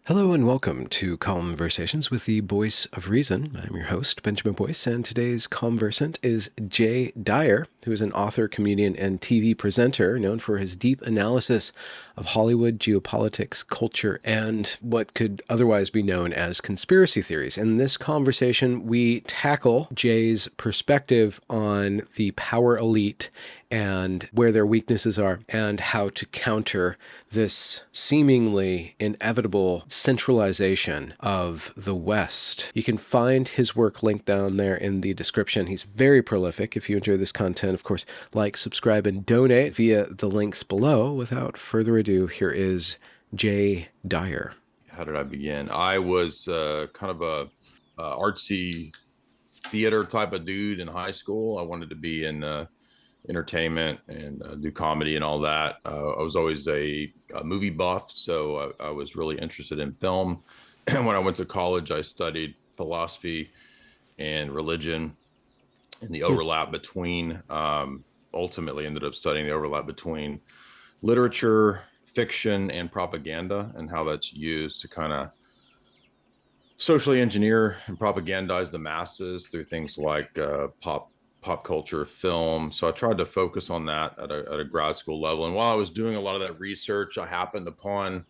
Hello and welcome to Conversations with the Voice of Reason. I'm your host, Benjamin Boyce, and today's conversant is Jay Dyer, who is an author, comedian, and TV presenter known for his deep analysis of Hollywood, geopolitics, culture, and what could otherwise be known as conspiracy theories. In this conversation, we tackle Jay's perspective on the power elite and where their weaknesses are, and how to counter this seemingly inevitable centralization of the West. You can find his work linked down there in the description. He's very prolific. If you enjoy this content, of course, like, subscribe, and donate via the links below. Without further ado, here is Jay Dyer. How did I begin? I was kind of a artsy theater type of dude in high school. I wanted to be in entertainment and do comedy and all that. I was always a movie buff, so I was really interested in film. And when I went to college, I studied philosophy and religion and the overlap between, ultimately ended up studying the overlap between literature, fiction, and propaganda, and how that's used to kind of socially engineer and propagandize the masses through things like pop culture, film. So I tried to focus on that at a grad school level. And while I was doing a lot of that research, I happened upon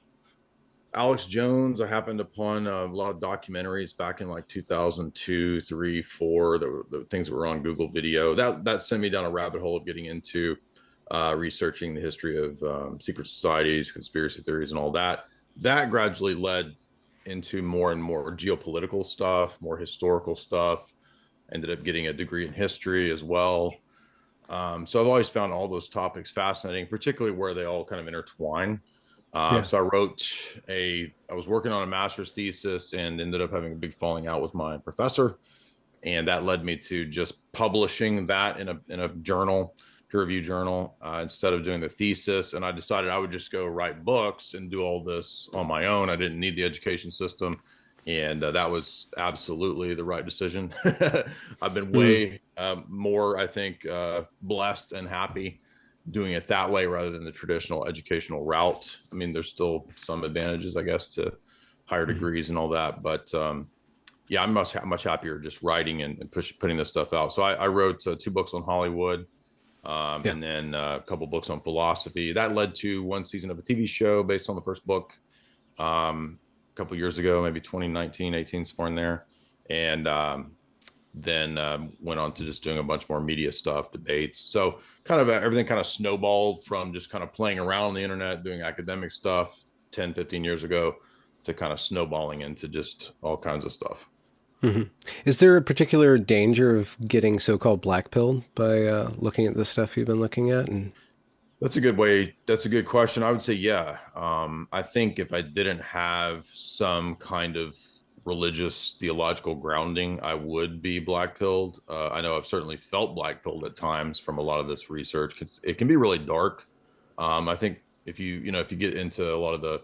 Alex Jones. I happened upon a lot of documentaries back in like 2002, 3, 4, the things that were on Google Video. That sent me down a rabbit hole of getting into researching the history of secret societies, conspiracy theories, and all that. That gradually led into more and more geopolitical stuff, more historical stuff. Ended up getting a degree in history as well. So I've always found all those topics fascinating, particularly where they all kind of intertwine. So I was working on a master's thesis and ended up having a big falling out with my professor. And that led me to just publishing that in a journal, peer review journal, instead of doing the thesis. And I decided I would just go write books and do all this on my own. I didn't need the education system. And that was absolutely the right decision. I've been way more, I think, blessed and happy doing it that way rather than the traditional educational route. I mean, there's still some advantages, I guess, to higher degrees and all that. But yeah, I'm much happier just writing and putting this stuff out. So I wrote 2 books on Hollywood, and then a couple books on philosophy. That led to 1 season of a TV show based on the first book. A couple years ago, maybe 2019, 18, somewhere in there. And then went on to just doing a bunch more media stuff, debates. So kind of everything kind of snowballed from just kind of playing around on the internet, doing academic stuff 10, 15 years ago to kind of snowballing into just all kinds of stuff. Mm-hmm. Is there a particular danger of getting so-called blackpilled by looking at the stuff you've been looking at? And That's a good way. That's a good question. I would say, yeah. I think if I didn't have some kind of religious theological grounding, I would be blackpilled. I know I've certainly felt blackpilled at times from a lot of this research. It can be really dark. I think if if you get into a lot of the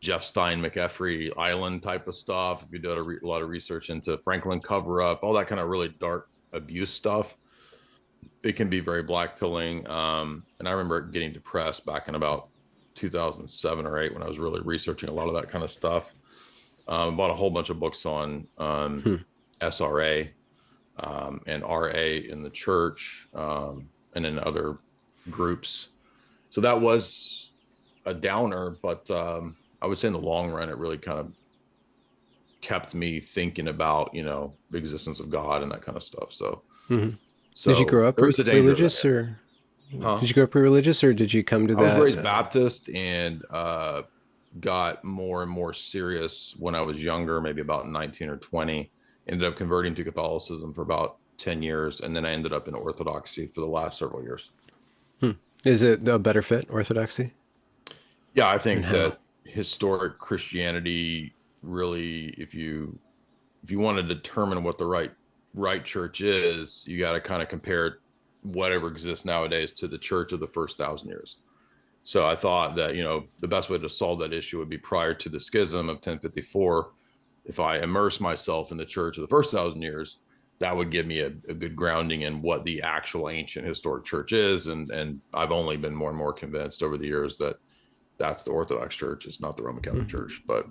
Jeff Stein, McEffrey Island type of stuff, if you do a lot of research into Franklin cover up, all that kind of really dark abuse stuff, it can be very blackpilling. And I remember getting depressed back in about 2007 or 8 when I was really researching a lot of that kind of stuff. Bought a whole bunch of books on SRA and RA in the church, and in other groups. So that was a downer, but I would say in the long run, it really kind of kept me thinking about, the existence of God and that kind of stuff. So, mm-hmm. so Did you grow up there was a danger religious, or did you grow up religious, or did you come to I was that? raised Baptist and got more and more serious when I was younger, maybe about 19 or 20. Ended up converting to Catholicism for about 10 years, and then I ended up in Orthodoxy for the last several years. Is it a better fit, Orthodoxy? Yeah, I And think how? that historic Christianity really, if you want to determine what the right church is, you got to kind of compare whatever exists nowadays to the church of the first 1,000 years. So I thought that, the best way to solve that issue would be prior to the schism of 1054. If I immerse myself in the church of the first 1,000 years, that would give me a good grounding in what the actual ancient historic church is. And I've only been more and more convinced over the years that that's the Orthodox Church. It's not the Roman Catholic Mm-hmm. Church. But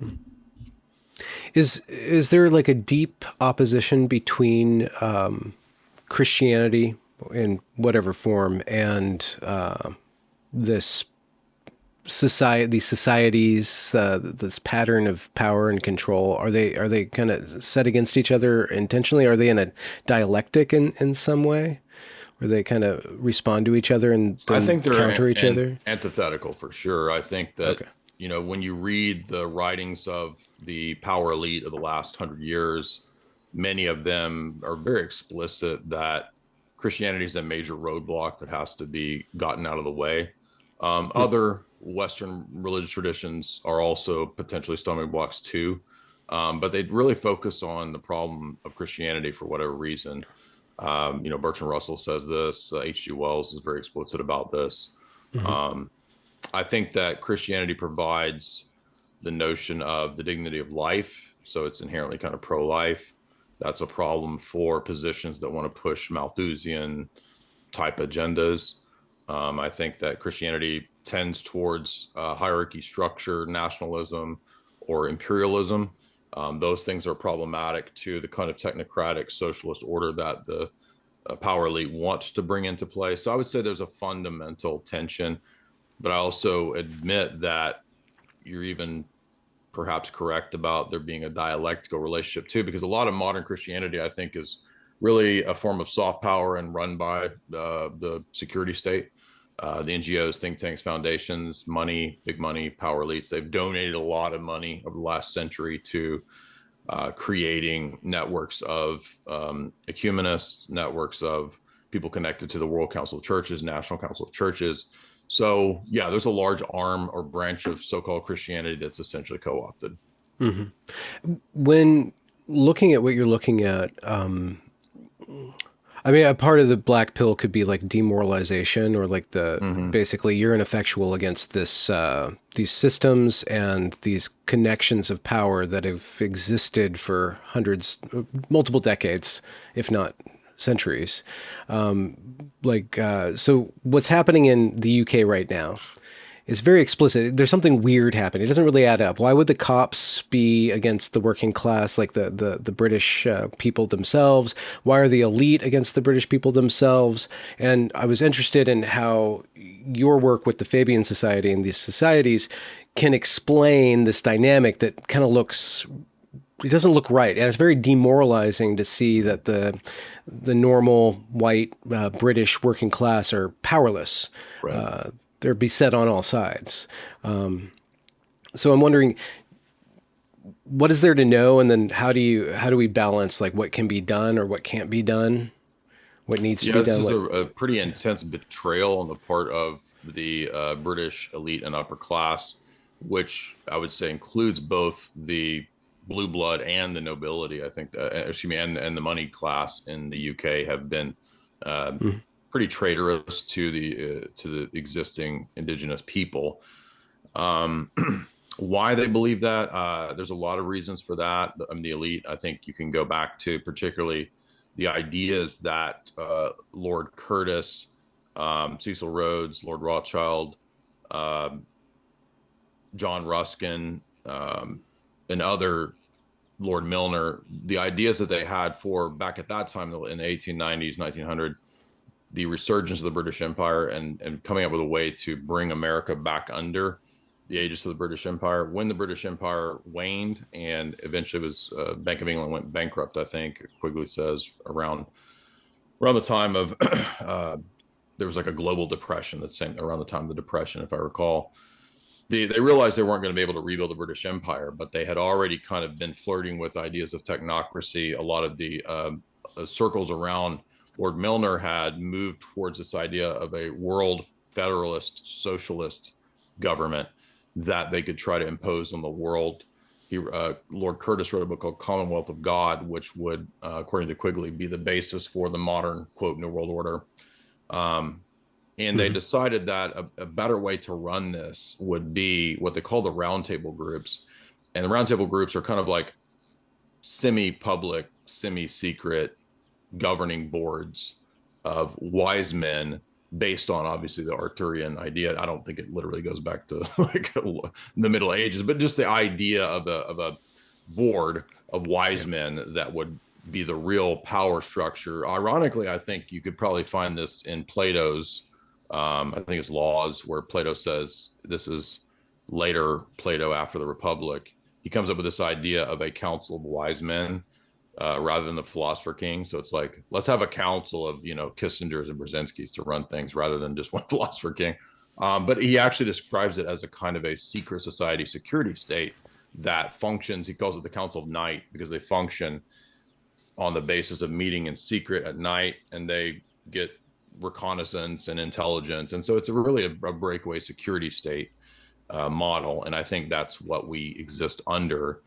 Is there like a deep opposition between Christianity in whatever form and this society, these societies, this pattern of power and control? Are they kind of set against each other intentionally? Are they in a dialectic in some way, where they kind of respond to each other and I then think they're counter each other? antithetical for sure. I think that, Okay. when you read the writings of the power elite of the last 100 years, many of them are very explicit that Christianity is a major roadblock that has to be gotten out of the way. Hmm. Other Western religious traditions are also potentially stumbling blocks too, but they really focus on the problem of Christianity for whatever reason. Bertrand Russell says this. H.G. Wells is very explicit about this. Hmm. Um, I think that Christianity provides the notion of the dignity of life, so it's inherently kind of pro-life. That's a problem for positions that want to push Malthusian type agendas. I think that Christianity tends towards hierarchy structure, nationalism, or imperialism. Those things are problematic to the kind of technocratic socialist order that the power elite wants to bring into play. So I would say there's a fundamental tension, but I also admit that you're even perhaps correct about there being a dialectical relationship too, because a lot of modern Christianity, I think, is really a form of soft power and run by the security state, the NGOs, think tanks, foundations, money, big money, power elites. They've donated a lot of money over the last century to creating networks of ecumenists, networks of people connected to the World Council of Churches, National Council of Churches. So, yeah, there's a large arm or branch of so-called Christianity that's essentially co-opted. Hmm. When looking at what you're looking at, I mean, a part of the black pill could be like demoralization, or like the Mm-hmm. basically you're ineffectual against this these systems and these connections of power that have existed for hundreds, multiple decades, if not centuries. So what's happening in the UK right now is very explicit. There's something weird happening. It doesn't really add up. Why would the cops be against the working class, like the British people themselves? Why are the elite against the British people themselves? And I was interested in how your work with the Fabian Society and these societies can explain this dynamic that kind of looks, it doesn't look right, and it's very demoralizing to see that the normal white British working class are powerless. Right. They're beset on all sides. So I'm wondering, what is there to know, and then how do we balance like what can be done or what can't be done, what needs to Yeah, be this done, is what. a pretty intense betrayal on the part of the British elite and upper class, which I would say includes both the blue blood and the nobility. I think, excuse me, and the money class in the UK have been uh, Mhm. pretty traitorous to the existing indigenous people. Um, why they believe that? There's a lot of reasons for that. I mean, the elite, I think you can go back to particularly the ideas that Lord Curtis, Cecil Rhodes, Lord Rothschild, uh, John Ruskin, and other Lord Milner, the ideas that they had for back at that time in the 1890s, 1900, the resurgence of the British Empire and coming up with a way to bring America back under the aegis of the British Empire. When the British Empire waned and eventually was Bank of England went bankrupt, I think Quigley says around the time of there was like a global depression that same around the time of the depression, if I recall. They realized they weren't going to be able to rebuild the British Empire, but they had already kind of been flirting with ideas of technocracy. A lot of the circles around Lord Milner had moved towards this idea of a world federalist socialist government that they could try to impose on the world. Lord Curtis wrote a book called Commonwealth of God, which would, according to Quigley, be the basis for the modern quote New World Order. Um, and they Mhm. decided that a better way to run this would be what they call the roundtable groups. And the roundtable groups are kind of like semi-public, semi-secret governing boards of wise men based on obviously the Arthurian idea. I don't think it literally goes back to like the Middle Ages, but just the idea of a board of wise Yeah. men that would be the real power structure. Ironically, I think you could probably find this in Plato's, I think it's Laws, where Plato says this is later Plato after the Republic. He comes up with this idea of a council of wise men rather than the philosopher king. So it's like, let's have a council of, Kissingers and Brzezinski's to run things rather than just one philosopher king. But he actually describes it as a kind of a secret society security state that functions. He calls it the Council of Night because they function on the basis of meeting in secret at night, and they get reconnaissance and intelligence. And so it's really a breakaway security state model. And I think that's what we exist under.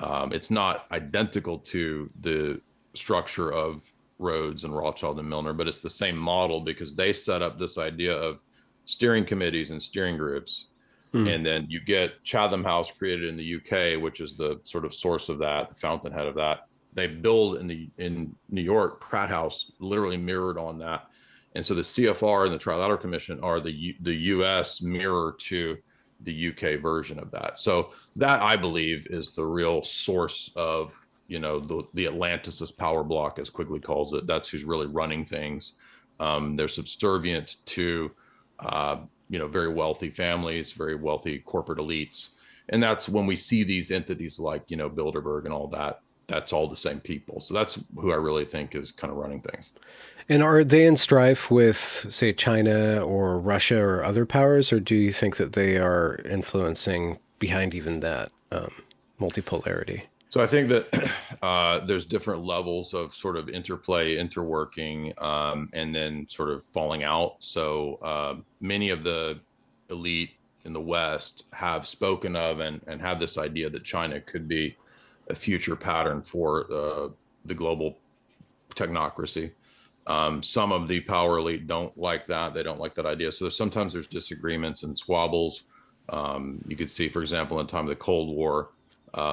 It's not identical to the structure of Rhodes and Rothschild and Milner, but it's the same model because they set up this idea of steering committees and steering groups. Mm. And then you get Chatham House created in the UK, which is the sort of source of that, the fountainhead of that. They build in New York, Pratt House, literally mirrored on that. And so the CFR and the Trilateral Commission are the US mirror to the UK version of that. So that, I believe, is the real source of, the Atlanticist power block, as Quigley calls it. That's who's really running things. They're subservient to very wealthy families, very wealthy corporate elites. And that's when we see these entities like, Bilderberg and all that, that's all the same people. So that's who I really think is kind of running things. And are they in strife with, say, China or Russia or other powers, or do you think that they are influencing behind even that multipolarity? So I think that there's different levels of sort of interplay, interworking, and then sort of falling out. So many of the elite in the West have spoken of and have this idea that China could be a future pattern for the global technocracy. Some of the power elite don't like that. They don't like that idea. So sometimes there's disagreements and squabbles. You could see, for example, in the time of the Cold War,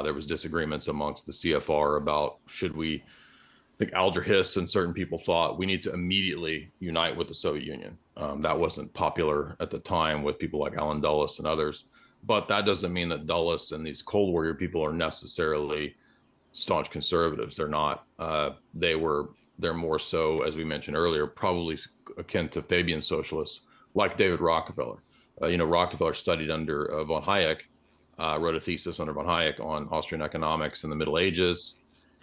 there was disagreements amongst the CFR about should we, I think Alger Hiss and certain people thought we need to immediately unite with the Soviet Union. That wasn't popular at the time with people like Alan Dulles and others. But that doesn't mean that Dulles and these Cold War people are necessarily staunch conservatives. They're not. They're more so, as we mentioned earlier, probably akin to Fabian socialists, like David Rockefeller. Rockefeller studied under von Hayek, wrote a thesis under von Hayek on Austrian economics in the Middle Ages,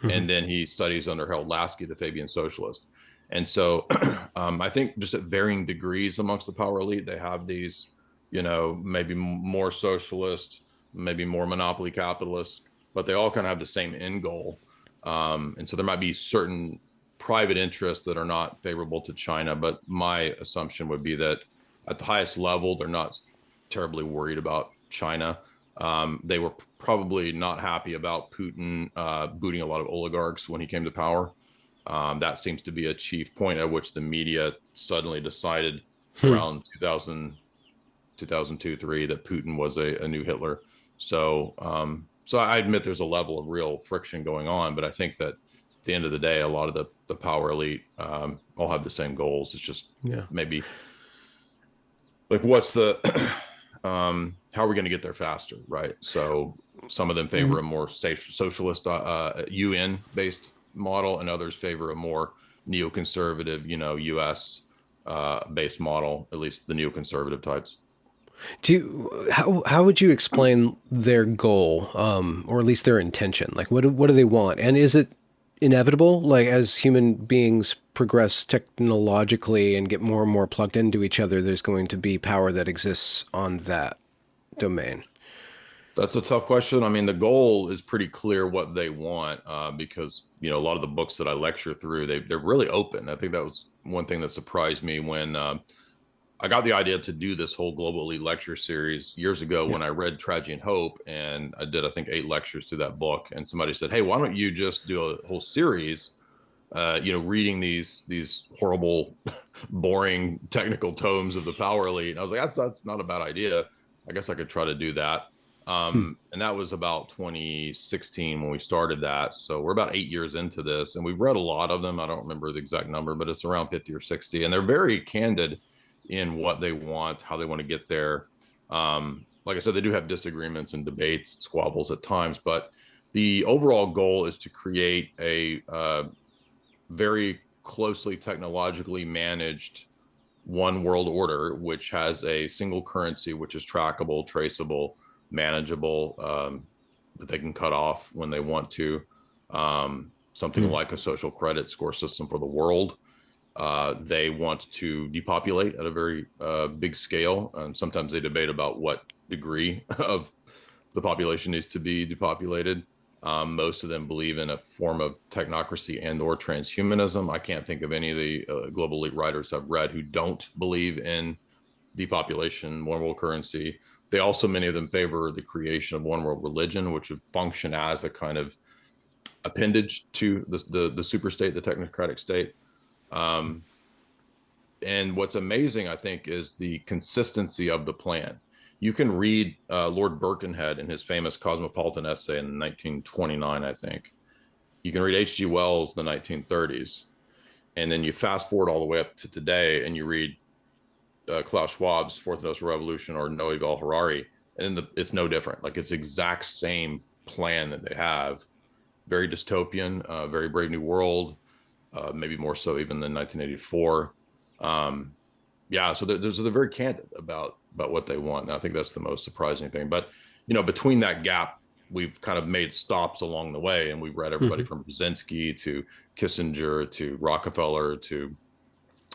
and then he studies under Harold Lasky, the Fabian socialist. And so I think just at varying degrees amongst the power elite, they have these, maybe more socialist, maybe more monopoly capitalist, but they all kind of have the same end goal. And so there might be certain private interests that are not favorable to China, but my assumption would be that at the highest level, they're not terribly worried about China. They were probably not happy about Putin booting a lot of oligarchs when he came to power. That seems to be a chief point at which the media suddenly decided around 2000, 2002, 3 that Putin was a new Hitler. So I admit there's a level of real friction going on, but I think that at the end of the day, a lot of the power elite all have the same goals. It's just maybe like what's the how are we going to get there faster, right? So some of them favor a more socialist UN based model, and others favor a more neoconservative, US based model, at least the neoconservative types. How would you explain their goal, or at least their intention? Like, what do they want? And is it inevitable, like as human beings progress technologically and get more and more plugged into each other, there's going to be power that exists on that domain? That's a tough question. I mean, the goal is pretty clear what they want, because a lot of the books that I lecture through, they're really open. I think that was one thing that surprised me when I got the idea to do this whole Global Elite lecture series years ago when I read Tragedy and Hope, and I did, I think, 8 lectures through that book. And somebody said, "Hey, why don't you just do a whole series, reading these horrible, boring technical tomes of the power elite?" And I was like, that's not a bad idea. I guess I could try to do that. And that was about 2016 when we started that. So we're about 8 years into this, and we've read a lot of them. I don't remember the exact number, but it's around 50 or 60, and they're very candid in what they want, how they want to get there. Like I said, they do have disagreements and debates, squabbles at times, but The overall goal is to create a very closely technologically managed one world order, which has a single currency, which is trackable, traceable, manageable, that they can cut off when they want to. Something Hmm. like a social credit score system for the world. They want to depopulate at a very big scale. Sometimes they debate about what degree of the population needs to be depopulated. Most of them believe in a form of technocracy and or transhumanism. I can't think of any of the global elite writers I've read who don't believe in depopulation, one world currency. They also, many of them favor the creation of one world religion, which would function as a kind of appendage to the super state, the technocratic state. Um, and what's amazing, I think, is the consistency of the plan. You can read Lord Birkenhead in his famous Cosmopolitan essay in 1929, I think. You can read H.G. Wells in the 1930s, and then you fast forward all the way up to today, and you read Klaus Schwab's Fourth Industrial Revolution or Noah Yuval Harari, and it's no different. Like it's exact same plan that they have. Very dystopian, very Brave New World, maybe more so even than 1984. Um, yeah, so they're very candid about what they want. And I think that's the most surprising thing. But between that gap, we've kind of made stops along the way, and we've read everybody Hmm. from Brzezinski to Kissinger to Rockefeller to,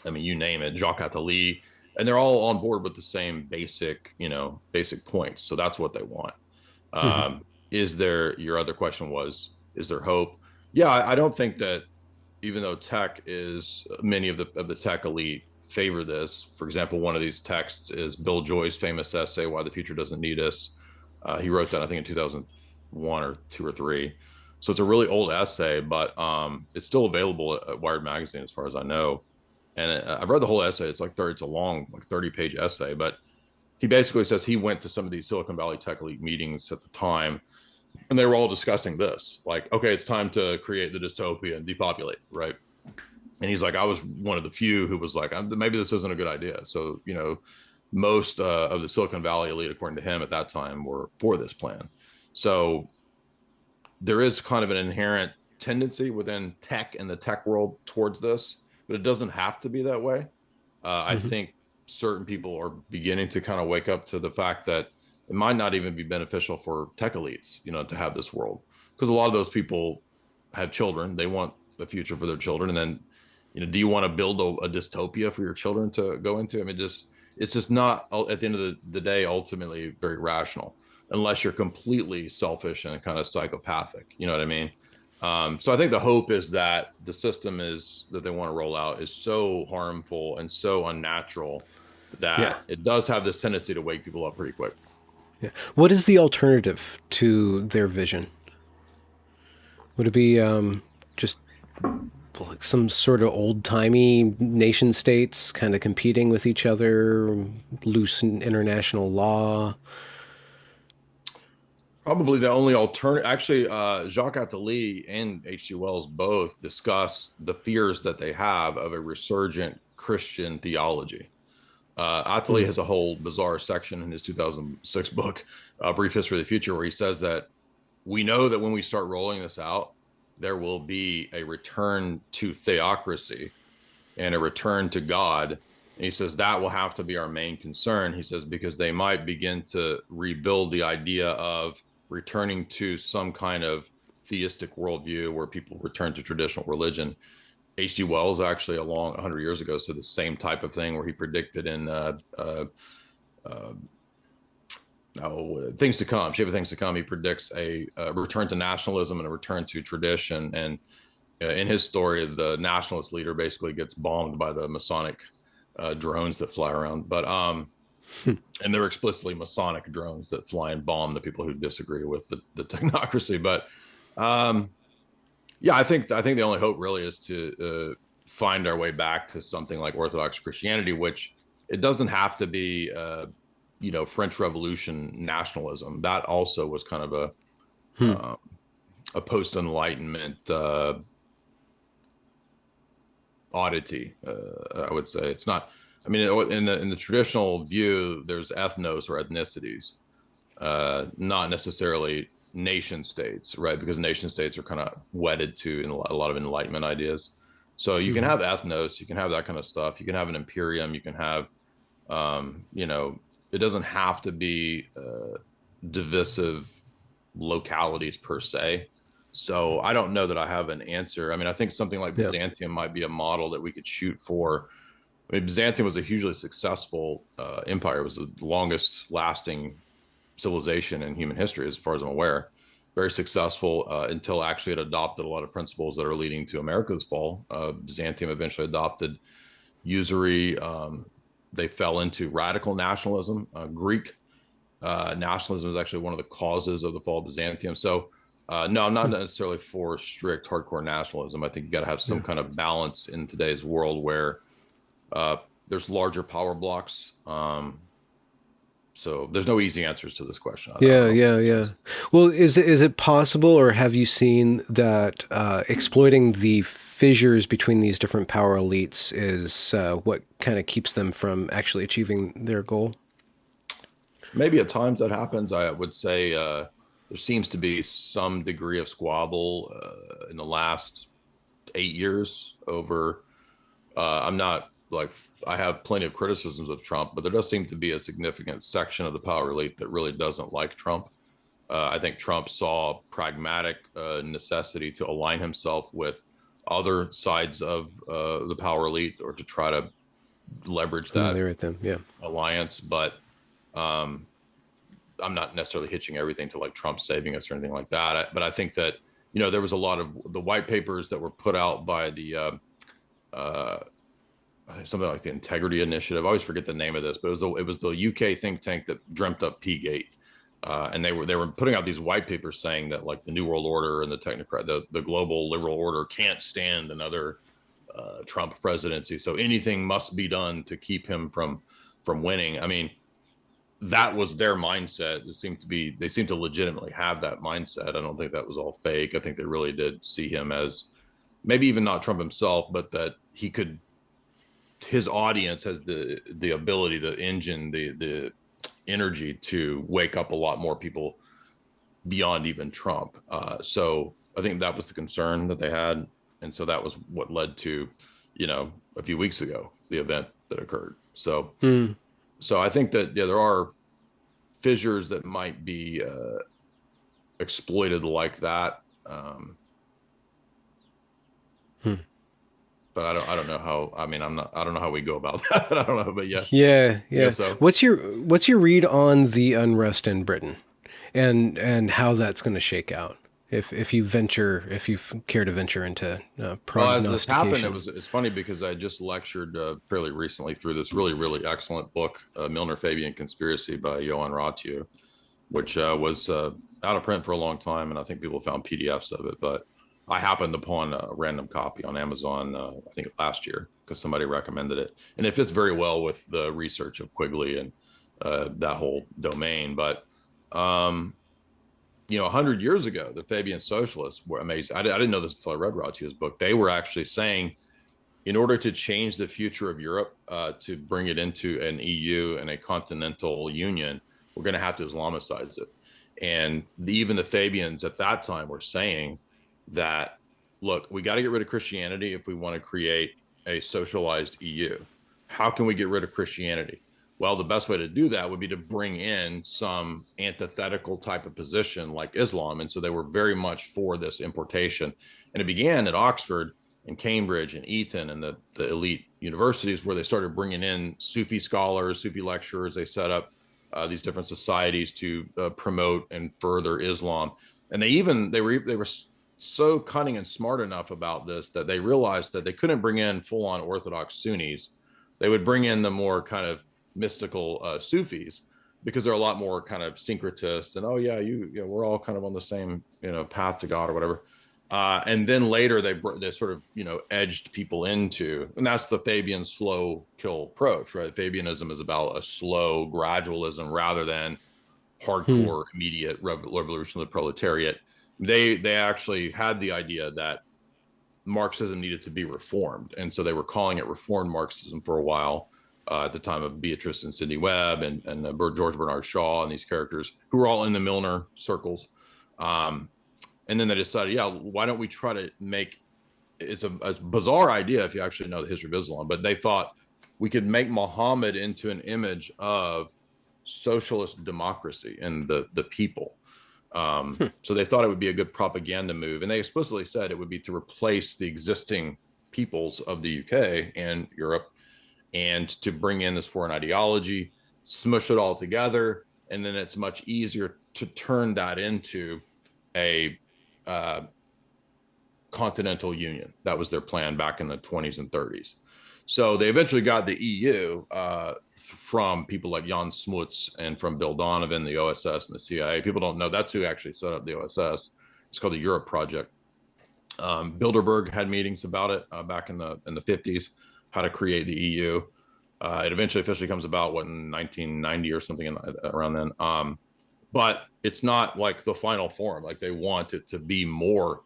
I mean, you name it, Jacques Attali, and they're all on board with the same basic points. So that's what they want. Hmm. Is there? Your other question was, is there hope? Yeah, I don't think that even though tech is many of the tech elite favor this. For example, one of these texts is Bill Joy's famous essay, "Why the Future Doesn't Need Us." He wrote that I think in 2001 or two or three. So it's a really old essay, but it's still available at Wired Magazine as far as I know. And I've read the whole essay. It's a long, like 30-page essay, but he basically says he went to some of these Silicon Valley tech elite meetings at the time, and they were all discussing this, like, okay, it's time to create the dystopia and depopulate, right? And he's like, I was one of the few who was like, maybe this isn't a good idea. So most of the Silicon Valley elite, according to him at that time, were for this plan. So there is kind of an inherent tendency within tech and the tech world towards this, but it doesn't have to be that way. I Hmm. think certain people are beginning to kind of wake up to the fact that it might not even be beneficial for tech elites, to have this world, because a lot of those people have children. They want the future for their children, and then, do you want to build a dystopia for your children to go into? I mean, it's just not at the end of the day ultimately very rational, unless you're completely selfish and kind of psychopathic. You know what I mean? So I think the hope is that the system is that they want to roll out is so harmful and so unnatural Yeah. that it does have this tendency to wake people up pretty quick. Yeah. What is the alternative to their vision? Would it be just like some sort of old timey nation states kind of competing with each other, loose international law? Probably the only alternative, actually, Jacques Attali and H.G. Wells both discuss the fears that they have of a resurgent Christian theology. Attali Hmm. has a whole bizarre section in his 2006 book, Brief History of the Future, where he says that we know that when we start rolling this out, there will be a return to theocracy and a return to God. And he says that will have to be our main concern. He says, because they might begin to rebuild the idea of returning to some kind of theistic worldview where people return to traditional religion. H.G. Wells actually, along 100 years ago, said the same type of thing, where he predicted in uh, things to come, shape of things to come. He predicts a return to nationalism and a return to tradition. And in his story, the nationalist leader basically gets bombed by the Masonic drones that fly around. But and they're explicitly Masonic drones that fly and bomb the people who disagree with the technocracy. But yeah, I think the only hope really is to find our way back to something like Orthodox Christianity, which it doesn't have to be French Revolution nationalism. That also was kind of Hmm. a post Enlightenment oddity. I would say it's not. I mean, in the traditional view, there's ethnos or ethnicities, not necessarily nation states, right? Because nation states are kind of wedded to a lot of Enlightenment ideas. So you can Hmm. have ethnos, you can have that kind of stuff. You can have an imperium, you can have, you know, it doesn't have to be divisive localities per se. So I don't know that I have an answer. I mean, I think something like Yeah. Byzantium might be a model that we could shoot for. I mean, Byzantium was a hugely successful empire. It was the longest lasting civilization in human history, as far as I'm aware. Very successful until actually it adopted a lot of principles that are leading to America's fall. Byzantium eventually adopted usury. They fell into radical nationalism. Greek nationalism is actually one of the causes of the fall of Byzantium. So, no, I'm not Hmm. necessarily for strict hardcore nationalism. I think you got to have some Yeah. kind of balance in today's world where uh, there's larger power blocks. So there's no easy answers to this question. I don't Yeah, know. yeah, yeah. Well, is it possible, or have you seen that exploiting the fissures between these different power elites is what kind of keeps them from actually achieving their goal? Maybe at times that happens. I would say there seems to be some degree of squabble in the last 8 years over. I'm not like I have plenty of criticisms of Trump, but there does seem to be a significant section of the power elite that really doesn't like Trump. I think Trump saw pragmatic necessity to align himself with other sides of the power elite or to try to leverage that Ameliorate them. Yeah. alliance. But um, I'm not necessarily hitching everything to like Trump saving us or anything like that. But I think that, you know, there was a lot of the white papers that were put out by the uh, something like the Integrity Initiative. I always forget the name of this, but it was the UK think tank that dreamt up P-gate. And they were putting out these white papers saying that like the New World Order and the technocrat the global liberal order can't stand another Trump presidency, so anything must be done to keep him from winning. I mean, that was their mindset. They seemed to legitimately have that mindset. I don't think that was all fake. I think they really did see him as maybe even not Trump himself, but that he could his audience has the ability, the engine, the energy to wake up a lot more people beyond even Trump. So I think that was the concern that they had, and so that was what led to, you know, a few weeks ago the event that occurred. So Hmm. so I think that there are fissures that might be exploited like that. Hmm. But I don't know how. I mean, I don't know how we go about that. I don't know, but yeah, Yeah, I yeah. guess so. What's your read on the unrest in Britain, and how that's going to shake out? If you care to venture into Well, as this happened, prognostication. it's funny because I just lectured fairly recently through this really excellent book, Milner Fabian Conspiracy by Johann Ratu, which was out of print for a long time, and I think people found PDFs of it. But I happened upon a random copy on Amazon, I think last year, because somebody recommended it, and it fits very well with the research of Quigley and that whole domain. But um, you know, 100 years ago, the Fabian Socialists were amazing. I didn't know this until I read Ratu's book. They were actually saying, in order to change the future of Europe, to bring it into an EU and a continental union, we're going to have to Islamicize it. And even the Fabians at that time were saying that, look, we got to get rid of Christianity if we want to create a socialized EU. How can we get rid of Christianity? Well, the best way to do that would be to bring in some antithetical type of position like Islam. And so they were very much for this importation. And it began at Oxford and Cambridge and Eton and the elite universities where they started bringing in Sufi scholars, Sufi lecturers. They set up these different societies to promote and further Islam. And they were so cunning and smart enough about this that they realized that they couldn't bring in full on Orthodox Sunnis. They would bring in the more kind of mystical Sufis because they're a lot more kind of syncretist and oh yeah, we're all kind of on the same path to God or whatever. And then later they sort of edged people into, and that's the Fabian slow kill approach, right? Fabianism is about a slow gradualism rather than Hmm. hardcore immediate revolution of the proletariat. They actually had the idea that Marxism needed to be reformed, and so they were calling it reformed Marxism for a while. At the time of Beatrice and Sidney Webb and George Bernard Shaw and these characters who were all in the Milner circles. Um, and then they decided, yeah, why don't we try to make it's a bizarre idea if you actually know the history of Islam, but they thought we could make Muhammad into an image of socialist democracy and the people. So they thought it would be a good propaganda move, and they explicitly said it would be to replace the existing peoples of the UK and Europe, and to bring in this foreign ideology, smush it all together, and then it's much easier to turn that into a continental union. That was their plan back in the 20s and 30s. So they eventually got the EU from people like Jan Smuts and from Bill Donovan, the OSS and the CIA. People don't know that's who actually set up the OSS. It's called the Europe Project. Bilderberg had meetings about it back in the 50s, how to create the EU. It eventually officially comes about in 1990 or something around then. But it's not like the final form. Like they want it to be more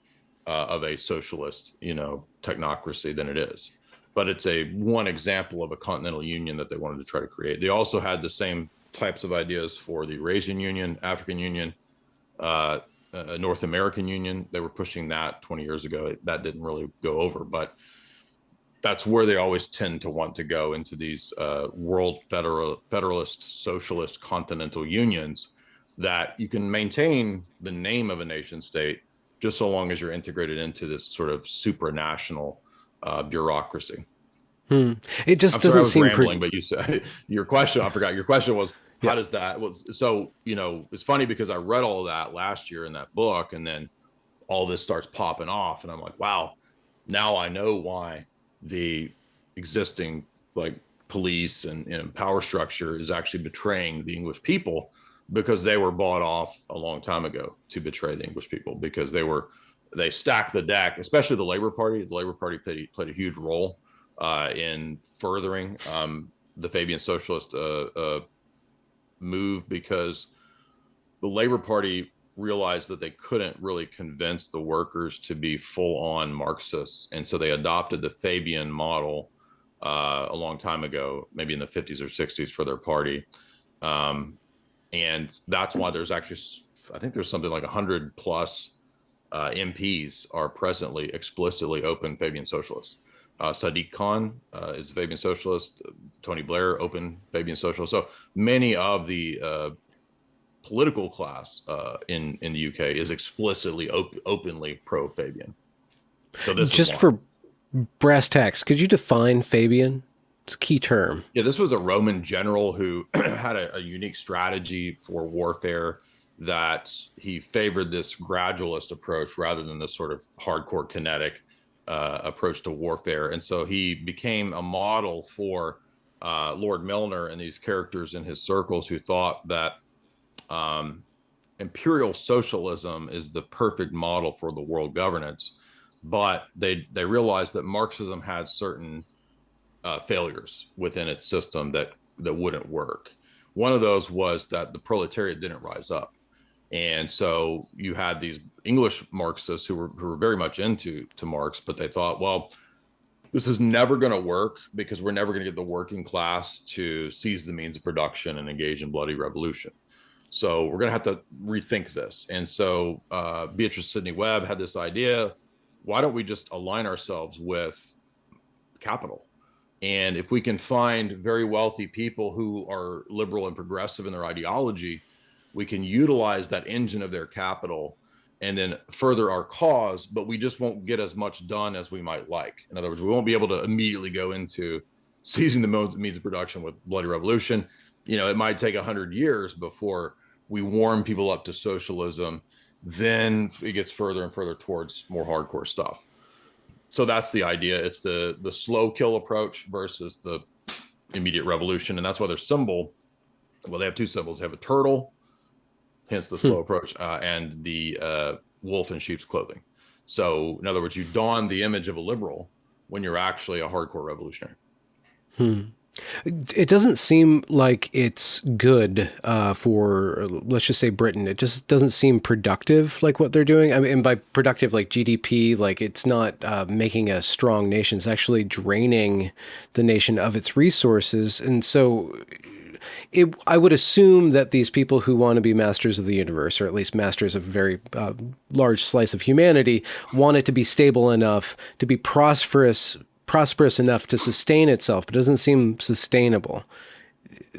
of a socialist, technocracy than it is. But it's one example of a continental union that they wanted to try to create. They also had the same types of ideas for the Eurasian Union, African Union, North American Union. They were pushing that 20 years ago. That didn't really go over, but that's where they always tend to want to go, into these world federalist, socialist continental unions, that you can maintain the name of a nation state just so long as you're integrated into this sort of supranational bureaucracy. It just I'm sorry, I doesn't was seem rambling, but you said your question. I forgot your question was, how yeah. does that? So it's funny because I read all of that last year in that book, and then all this starts popping off, and I'm like, wow, now I know why the existing like police and power structure is actually betraying the English people, because they were bought off a long time ago to betray the English people, because they stacked the deck, especially the Labor Party. The Labor Party played a huge role in furthering the Fabian Socialist move, because the Labor Party realized that they couldn't really convince the workers to be full-on Marxists, and so they adopted the Fabian model a long time ago, maybe in the 50s or 60s, for their party. And that's why there's actually, I think there's something like 100 plus MPs are presently explicitly open Fabian socialists. Sadiq Khan is a Fabian socialist. Tony Blair, open Fabian socialist. So many of the political class in the UK is explicitly openly pro Fabian. So this Just for brass tacks, could you define Fabian? It's a key term. Yeah, this was a Roman general who had a unique strategy for warfare, that he favored this gradualist approach rather than this sort of hardcore kinetic approach to warfare. And so he became a model for Lord Milner and these characters in his circles who thought that imperial socialism is the perfect model for the world governance. But they realized that Marxism had certain failures within its system that wouldn't work. One of those was that the proletariat didn't rise up. And so you had these English Marxists who were very much into Marx, but they thought, well, this is never going to work because we're never going to get the working class to seize the means of production and engage in bloody revolution. So we're going to have to rethink this. And so Beatrice Sidney Webb had this idea: why don't we just align ourselves with capital? And if we can find very wealthy people who are liberal and progressive in their ideology, we can utilize that engine of their capital and then further our cause, but we just won't get as much done as we might like. In other words, we won't be able to immediately go into seizing the means of production with bloody revolution. It might take 100 years before we warm people up to socialism. Then it gets further and further towards more hardcore stuff. So that's the idea. It's the slow kill approach versus the immediate revolution. And that's why their symbol, well, they have two symbols. They have a turtle, hence the slow approach, and the wolf in sheep's clothing. So in other words, you don the image of a liberal when you're actually a hardcore revolutionary. It doesn't seem like it's good for, let's just say, Britain. It just doesn't seem productive, like what they're doing. I mean, and by productive, like GDP, like it's not making a strong nation. It's actually draining the nation of its resources. And so I would assume that these people who want to be masters of the universe, or at least masters of a very large slice of humanity, want it to be stable enough to be prosperous enough to sustain itself, but it doesn't seem sustainable.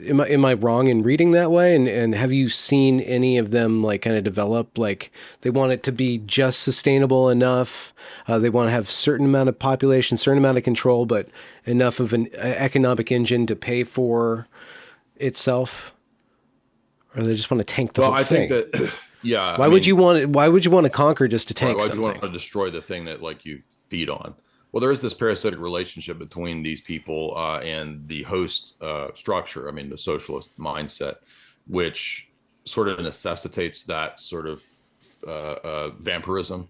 Am I wrong in reading that way? And have you seen any of them like kind of develop, like they want it to be just sustainable enough? They want to have certain amount of population, certain amount of control, but enough of an economic engine to pay for itself, or they just want to tank the Well, whole I think thing? that, yeah, Why would you want it? Why would you want to conquer just to right, tank why do you want something? to destroy the thing that like you feed on? Well, there is this parasitic relationship between these people and the host structure. I mean, the socialist mindset, which sort of necessitates that sort of vampirism.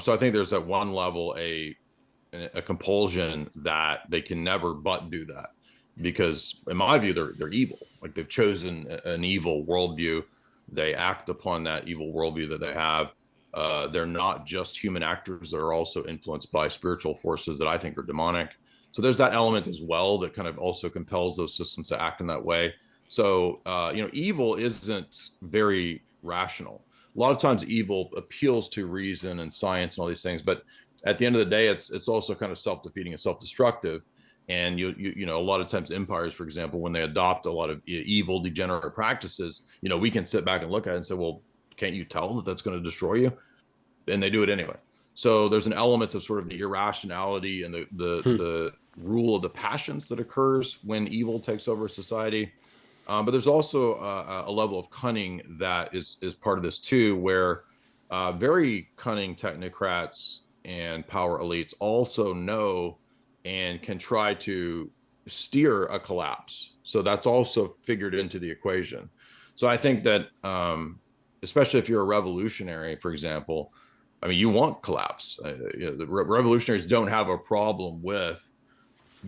So I think there's at one level a compulsion that they can never but do that because, in my view, they're evil. Like they've chosen an evil worldview. They act upon that evil worldview that they have. They're not just human actors; they're also influenced by spiritual forces that I think are demonic. So there's that element as well that kind of also compels those systems to act in that way. So evil isn't very rational. A lot of times, evil appeals to reason and science and all these things, but at the end of the day, it's also kind of self-defeating and self-destructive. And a lot of times empires, for example, when they adopt a lot of evil, degenerate practices, we can sit back and look at it and say, well, can't you tell that that's going to destroy you? And they do it anyway. So there's an element of sort of the irrationality and the rule of the passions that occurs when evil takes over society. But there's also a level of cunning that is part of this too, where very cunning technocrats and power elites also know and can try to steer a collapse. So that's also figured into the equation. So I think that, especially if you're a revolutionary, for example, I mean, you want collapse. The revolutionaries don't have a problem with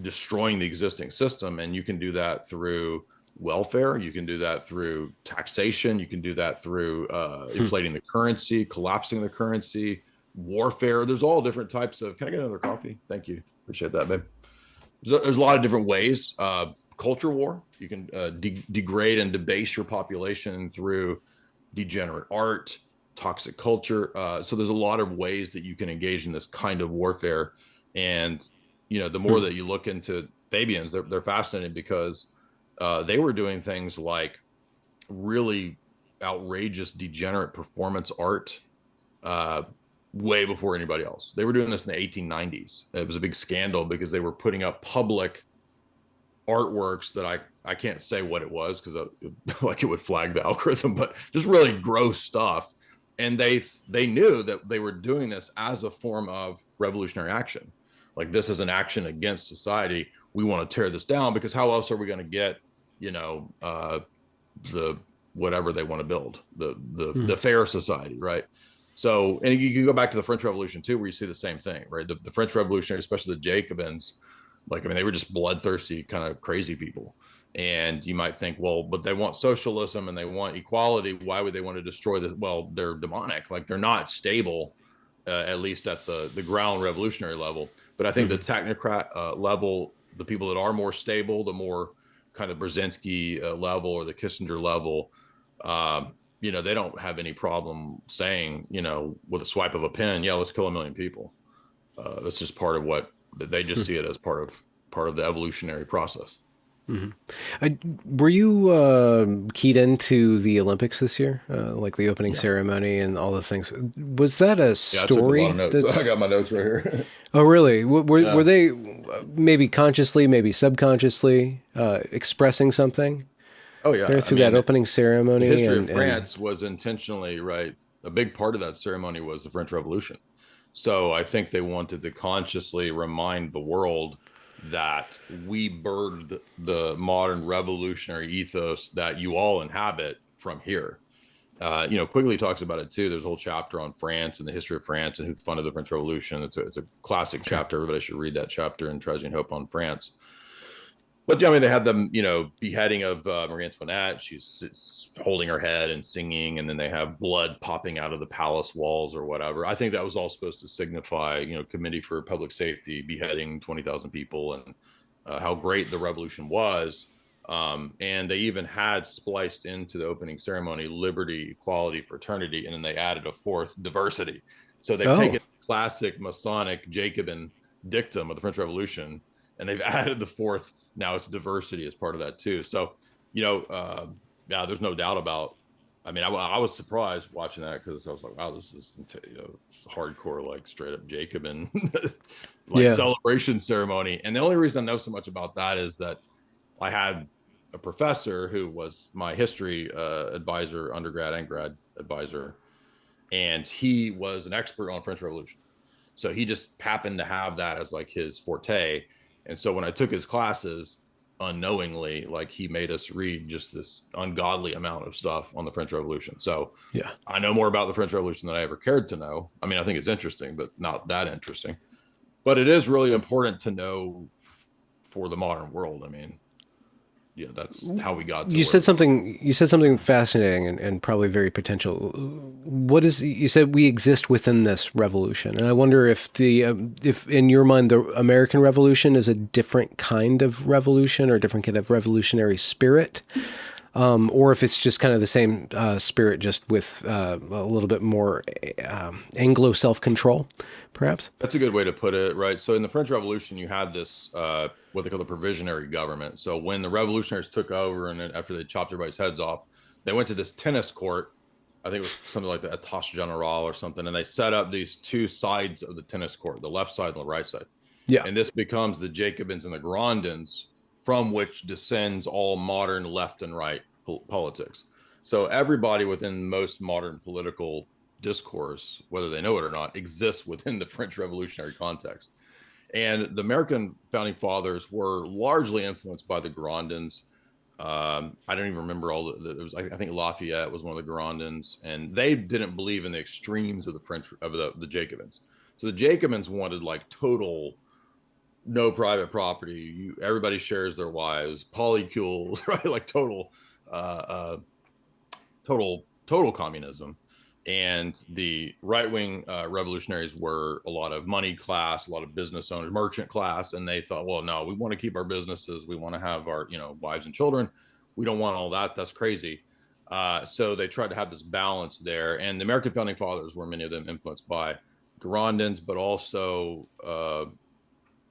destroying the existing system, and you can do that through welfare. You can do that through taxation. You can do that through inflating the currency, collapsing the currency, warfare. There's all different types of. Can I get another coffee? Thank you. Appreciate that, babe. There's a lot of different ways. Culture war. You can degrade and debase your population through degenerate art, toxic culture. So there's a lot of ways that you can engage in this kind of warfare. And, the more that you look into Fabians, they're fascinating because they were doing things like really outrageous, degenerate performance art way before anybody else. They were doing this in the 1890s. It was a big scandal because they were putting up public artworks that I can't say what it was because like it would flag the algorithm, but just really gross stuff. And they knew that they were doing this as a form of revolutionary action. Like this is an action against society. We want to tear this down because how else are we going to get, the whatever they want to build, the fair society, right? So, and you can go back to the French Revolution too, where you see the same thing, right? The French Revolutionary, especially the Jacobins, they were just bloodthirsty, kind of crazy people. And you might think, well, but they want socialism and they want equality. Why would they want to destroy this? Well, they're demonic. Like they're not stable, at least at the ground revolutionary level. But I think the technocrat level, the people that are more stable, the more kind of Brzezinski level or the Kissinger level, they don't have any problem saying, with a swipe of a pen, yeah, let's kill 1 million people. That's just part of what they just see it as part of the evolutionary process. Were you keyed into the Olympics this year, like the opening Yeah. ceremony and all the things? Was that a Yeah, I took a lot of story? notes. I got my notes right here. Oh, really? Were Yeah. they maybe consciously, maybe subconsciously expressing something Oh yeah. there I through that mean, opening the ceremony? history of And France was intentionally right. A big part of that ceremony was the French Revolution. So I think they wanted to consciously remind the world that we birthed the modern revolutionary ethos that you all inhabit from here. Quigley talks about it too. There's a whole chapter on France and the history of France and who funded the French Revolution. It's a classic chapter. Everybody should read that chapter in Tragedy and Hope on France. But I mean, they had them, beheading of Marie Antoinette. She's holding her head and singing, and then they have blood popping out of the palace walls or whatever. I think that was all supposed to signify, Committee for Public Safety beheading 20,000 people and how great the revolution was. And they even had spliced into the opening ceremony liberty, equality, fraternity, and then they added a fourth, diversity. So they've Oh, taken classic Masonic Jacobin dictum of the French Revolution and they've added the fourth. Now it's diversity as part of that too. So, yeah, there's no doubt about. I mean, I was surprised watching that because I was like, wow, this is hardcore, like straight up Jacobin, like yeah. celebration ceremony. And the only reason I know so much about that is that I had a professor who was my history advisor, undergrad and grad advisor, and he was an expert on French Revolution. So he just happened to have that as like his forte. And so when I took his classes unknowingly, like he made us read just this ungodly amount of stuff on the French Revolution. So Yeah. I know more about the French Revolution than I ever cared to know. I mean, I think it's interesting, but not that interesting. But it is really important to know for the modern world. I mean, yeah, that's how we got to You where said we are. something. You said something fascinating and probably very potential. What is you said we exist within this revolution, and I wonder if if in your mind the American Revolution is a different kind of revolution or a different kind of revolutionary spirit, or if it's just kind of the same spirit, just with a little bit more Anglo self control, perhaps. That's a good way to put it, right? So in the French Revolution, you had this what they call the provisionary government. So when the revolutionaries took over, and then after they chopped everybody's heads off, they went to this tennis court. I think it was something like the Attache General or something, and they set up these two sides of the tennis court, the left side and the right side. Yeah. And this becomes the Jacobins and the Girondins, from which descends all modern left and right politics. So everybody within most modern political discourse, whether they know it or not, exists within the French Revolutionary context. And the American founding fathers were largely influenced by the Girondins. I don't even remember all I think Lafayette was one of the Girondins, and they didn't believe in the extremes of the French of the Jacobins. So the Jacobins wanted like total no private property. Everybody shares their wives, polycules, right? Like total communism. And the right wing revolutionaries were a lot of money class, a lot of business owners, merchant class, and they thought, well, no, we want to keep our businesses, we want to have our wives and children, we don't want all that. That's crazy. So they tried to have this balance there, and the American founding fathers were many of them influenced by Girondins, but also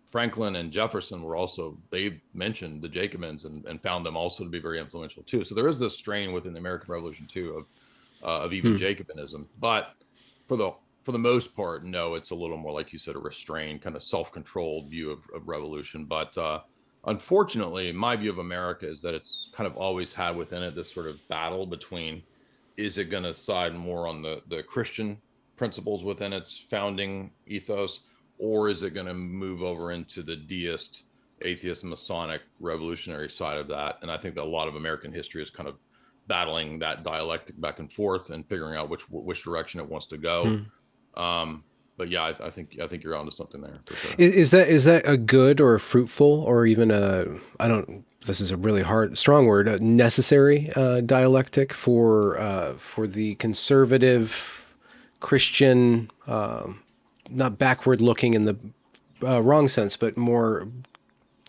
Franklin and Jefferson were also, they mentioned the Jacobins and found them also to be very influential too. So there is this strain within the American Revolution too of even Hmm. Jacobinism. But for the most part, no, it's a little more like you said, a restrained, kind of self-controlled view of revolution. But unfortunately, my view of America is that it's kind of always had within it this sort of battle between, is it going to side more on the Christian principles within its founding ethos, or is it going to move over into the deist, atheist, Masonic, revolutionary side of that? And I think that a lot of American history is kind of battling that dialectic back and forth and figuring out which direction it wants to go. Hmm. But yeah, I think you're onto something there for sure. Is that a good or a fruitful or even a I don't this is a really hard strong word a necessary dialectic for the conservative Christian not backward looking in the wrong sense but more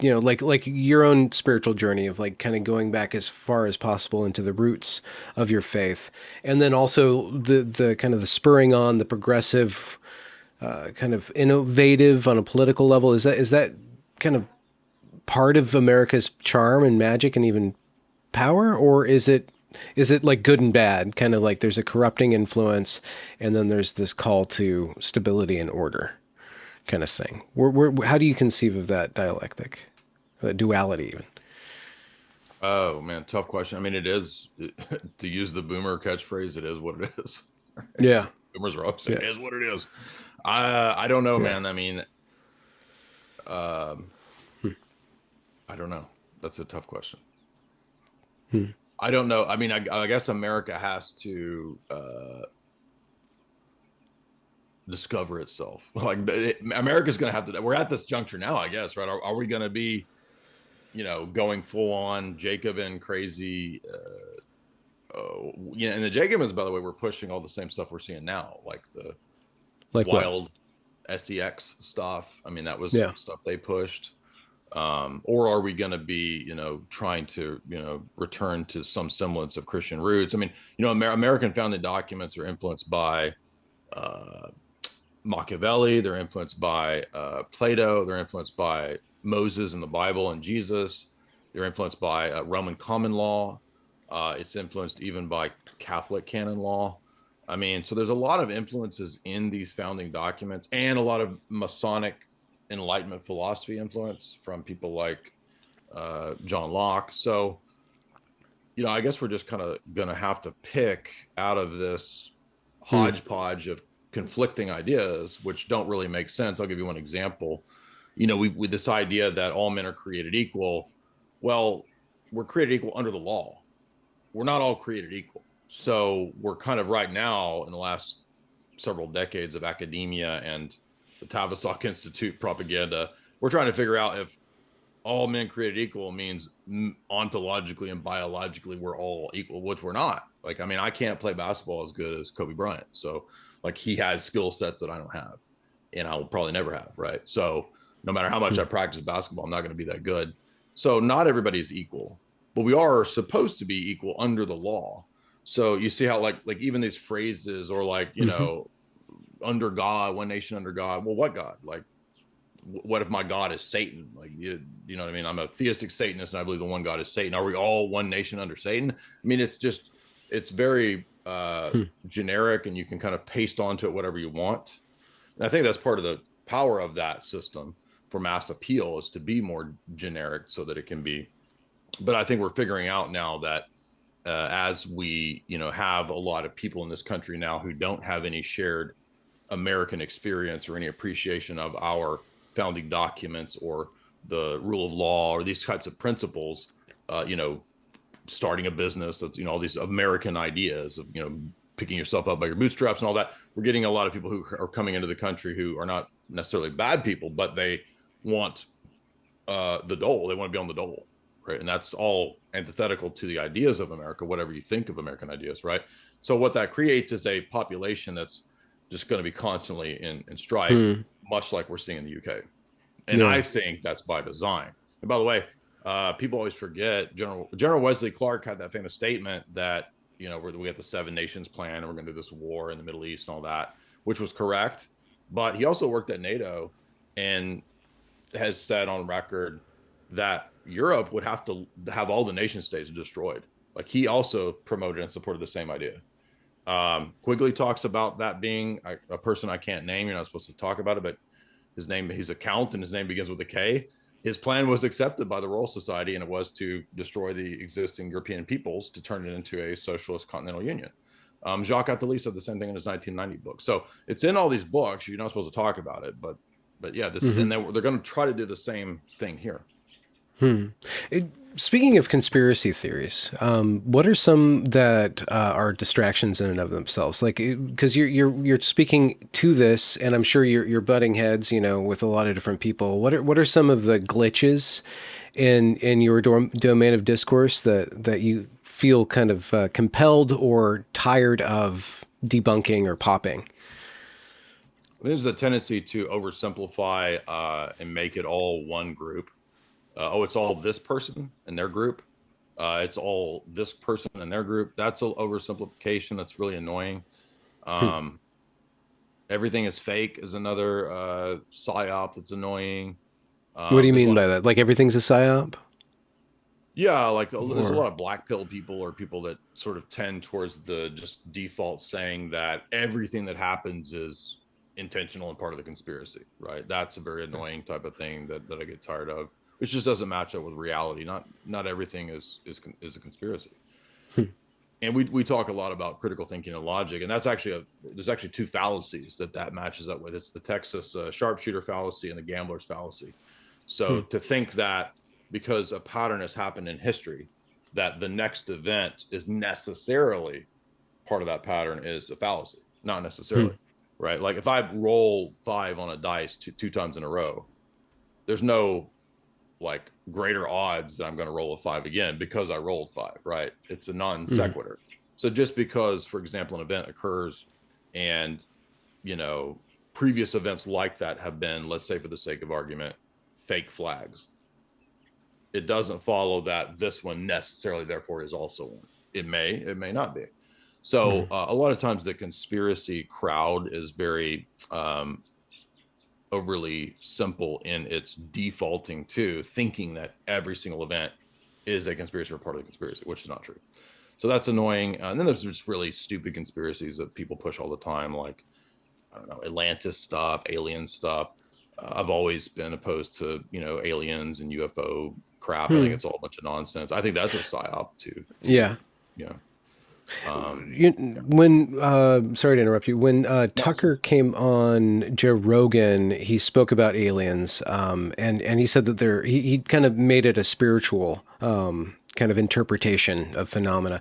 like your own spiritual journey of like kind of going back as far as possible into the roots of your faith and then also the kind of the spurring on the progressive kind of innovative on a political level. Is that kind of part of America's charm and magic and even power, or is it like good and bad? Kind of like there's a corrupting influence, and then there's this call to stability and order, kind of thing. How do you conceive of that dialectic, that duality, even? Oh man, tough question. I mean, it is to use the boomer catchphrase. It is what it is. Yeah, Boomers are always saying yeah, it is what it is. I don't know, yeah. man. I mean, um, I don't know. That's a tough question. Hmm. I don't know. I mean, I guess America has to discover itself. Like America's going to have to. We're at this juncture now, I guess, right? Are we going to be, going full on Jacobin crazy? And the Jacobins, by the way, were pushing all the same stuff we're seeing now, like the Like what? wild sex stuff. I mean, that was Yeah. stuff they pushed. Or are we going to be, trying to, return to some semblance of Christian roots? I mean, American founding documents are influenced by uh, Machiavelli. They're influenced by Plato. They're influenced by Moses and the Bible and Jesus. They're influenced by Roman common law. It's influenced even by Catholic canon law. I mean, so there's a lot of influences in these founding documents and a lot of Masonic Enlightenment philosophy influence from people like John Locke. So, I guess we're just kind of going to have to pick out of this Hmm. hodgepodge of conflicting ideas, which don't really make sense. I'll give you one example. We this idea that all men are created equal. Well, we're created equal under the law. We're not all created equal. So we're kind of right now in the last several decades of academia and the Tavistock Institute propaganda, we're trying to figure out if all men created equal means ontologically and biologically we're all equal, which we're not. Like, I mean, I can't play basketball as good as Kobe Bryant. So, like, he has skill sets that I don't have, and I will probably never have. Right. So, no matter how much Hmm. I practice basketball, I'm not going to be that good. So, not everybody is equal, but we are supposed to be equal under the law. So, you see how, like even these phrases, or like, Hmm. under God, one nation under God. Well, what God? Like, what if my God is Satan? Like, you know what I mean? I'm a theistic Satanist and I believe the one God is Satan. Are we all one nation under Satan? I mean, it's very Hmm. generic, and you can kind of paste onto it whatever you want. And I think that's part of the power of that system for mass appeal, is to be more generic so that it can be. But I think we're figuring out now that as we, have a lot of people in this country now who don't have any shared American experience or any appreciation of our founding documents or the rule of law or these types of principles, uh, you know, starting a business, that's, all these American ideas of, picking yourself up by your bootstraps and all that. We're getting a lot of people who are coming into the country who are not necessarily bad people, but they want the dole. They want to be on the dole. Right. And that's all antithetical to the ideas of America, whatever you think of American ideas. Right. So what that creates is a population that's just going to be constantly in strife, Hmm. much like we're seeing in the UK. And Yeah. I think that's by design. And by the way, people always forget General Wesley Clark had that famous statement that, we have the Seven Nations plan and we're going to do this war in the Middle East and all that, which was correct. But he also worked at NATO and has said on record that Europe would have to have all the nation states destroyed. Like, he also promoted and supported the same idea. Quigley talks about that being a person I can't name. You're not supposed to talk about it, but he's a count and his name begins with a K. His plan was accepted by the Royal Society, and it was to destroy the existing European peoples to turn it into a socialist continental union. Jacques Attali said the same thing in his 1990 book. So it's in all these books. You're not supposed to talk about it, but yeah, this, Hmm. and they're going to try to do the same thing here. Hmm. Speaking of conspiracy theories, what are some that are distractions in and of themselves? Like, because you're speaking to this, and I'm sure you're butting heads, with a lot of different people. What are some of the glitches in your domain of discourse that you feel kind of compelled or tired of debunking or popping? There's a tendency to oversimplify and make it all one group. It's all this person and their group. It's all this person and their group. That's an oversimplification. That's really annoying. Hmm. Um, Everything is fake is another psyop that's annoying. What do you There's a mean lot of, by that? Like everything's a psyop? yeah, like there's a Or lot of black pill people, or people that sort of tend towards the just default saying that everything that happens is intentional and part of the conspiracy, right? That's a very annoying type of thing that I get tired of, which just doesn't match up with reality. Not everything is a conspiracy. hmm. And we talk a lot about critical thinking and logic, and that's actually there's actually two fallacies that matches up with. It's the Texas sharpshooter fallacy and the gambler's fallacy. So Hmm. to think that because a pattern has happened in history, that the next event is necessarily part of that pattern is a fallacy. Not Hmm. necessarily, right? Like, if I roll five on a dice two times in a row, there's no like greater odds that I'm going to roll a five again because I rolled five, right? It's a non Hmm. sequitur. So just because, for example, an event occurs and, you know, previous events like that have been, let's say for the sake of argument, fake flags. it doesn't follow that this one necessarily, therefore, is also one. It may not be. So a lot of times the conspiracy crowd is very overly simple in its defaulting to thinking that every single event is a conspiracy or part of the conspiracy, which is not true. So that's annoying. And then there's just really stupid conspiracies that people push all the time, like, I don't know, Atlantis stuff, alien stuff. I've always been opposed to, aliens and UFO crap. I think it's all a bunch of nonsense. I think that's a psyop too. Yeah. Yeah. Um, yeah. When sorry to interrupt you. When No, Tucker came on Joe Rogan, he spoke about aliens, and he said that he kind of made it a spiritual kind of interpretation of phenomena.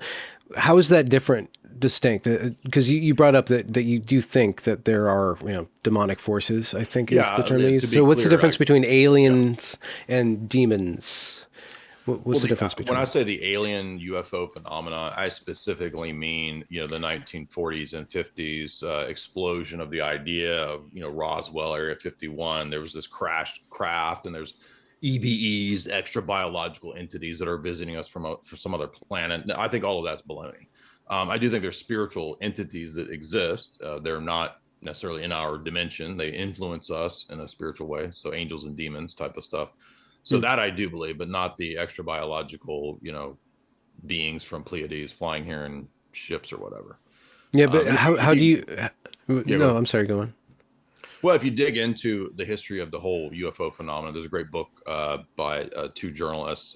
How is that different, distinct? Because you brought up that you do think that there are demonic forces, I think is the yeah. term they use. To be So what's the clear, difference between yeah. aliens and demons? What's the difference When I between? say the alien UFO phenomena, I specifically mean, the 1940s and 50s explosion of the idea of, Roswell, Area 51. There was this crashed craft, and there's EBEs, extra biological entities that are visiting us from some other planet. I think all of that's baloney. I do think there's spiritual entities that exist. They're not necessarily in our dimension. They influence us in a spiritual way. So angels and demons type of stuff. So Hmm. that I do believe, but not the extra biological, beings from Pleiades flying here in ships or whatever. Yeah, but And how if do you you? yeah, go No, ahead. I'm sorry. Go on. Well, if you dig into the history of the whole UFO phenomenon, there's a great book by two journalists,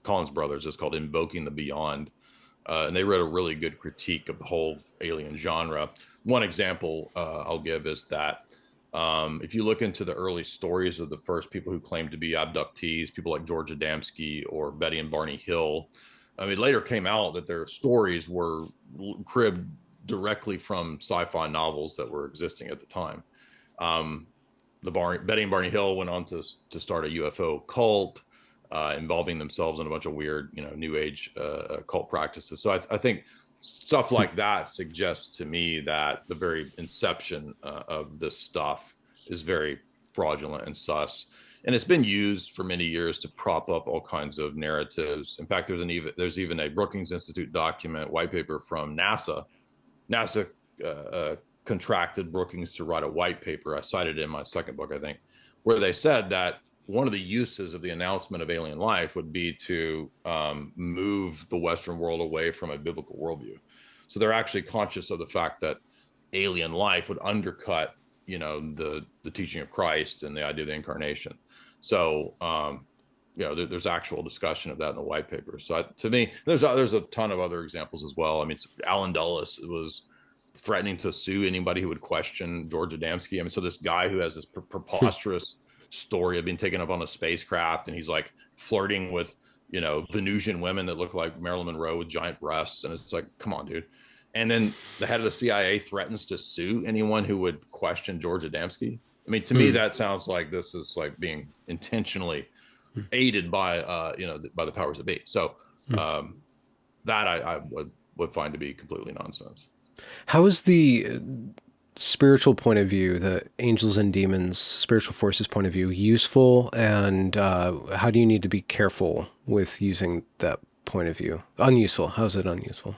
Collins brothers. It's called "Invoking the Beyond," and they wrote a really good critique of the whole alien genre. One example I'll give is that if you look into the early stories of the first people who claimed to be abductees, people like George Adamski or Betty and Barney Hill, I mean, later came out that their stories were cribbed directly from sci-fi novels that were existing at the time. Um, Betty and Barney Hill went on to start a UFO cult, involving themselves in a bunch of weird, new age cult practices. So I think stuff like that suggests to me that the very inception of this stuff is very fraudulent and sus. And it's been used for many years to prop up all kinds of narratives. In fact, there's even a Brookings Institute document, white paper from NASA. NASA contracted Brookings to write a white paper. I cited it in my second book, I think, where they said that one of the uses of the announcement of alien life would be to move the Western world away from a biblical worldview. So they're actually conscious of the fact that alien life would undercut, the teaching of Christ and the idea of the incarnation. So, there's actual discussion of that in the white paper. So to me, there's a ton of other examples as well. I mean, Alan Dulles was threatening to sue anybody who would question George Adamski. I mean, so this guy who has this preposterous story of being taken up on a spacecraft, and he's like flirting with, Venusian women that look like Marilyn Monroe with giant breasts, and it's like, come on, dude. And then the head of the CIA threatens to sue anyone who would question George Adamski. I mean, to me, Hmm. that sounds like this is like being intentionally aided by, by the powers that be. So that I would find to be completely nonsense. How is the spiritual point of view, the angels and demons, spiritual forces point of view, useful, and how do you need to be careful with using that point of view? Unuseful. How is it unuseful?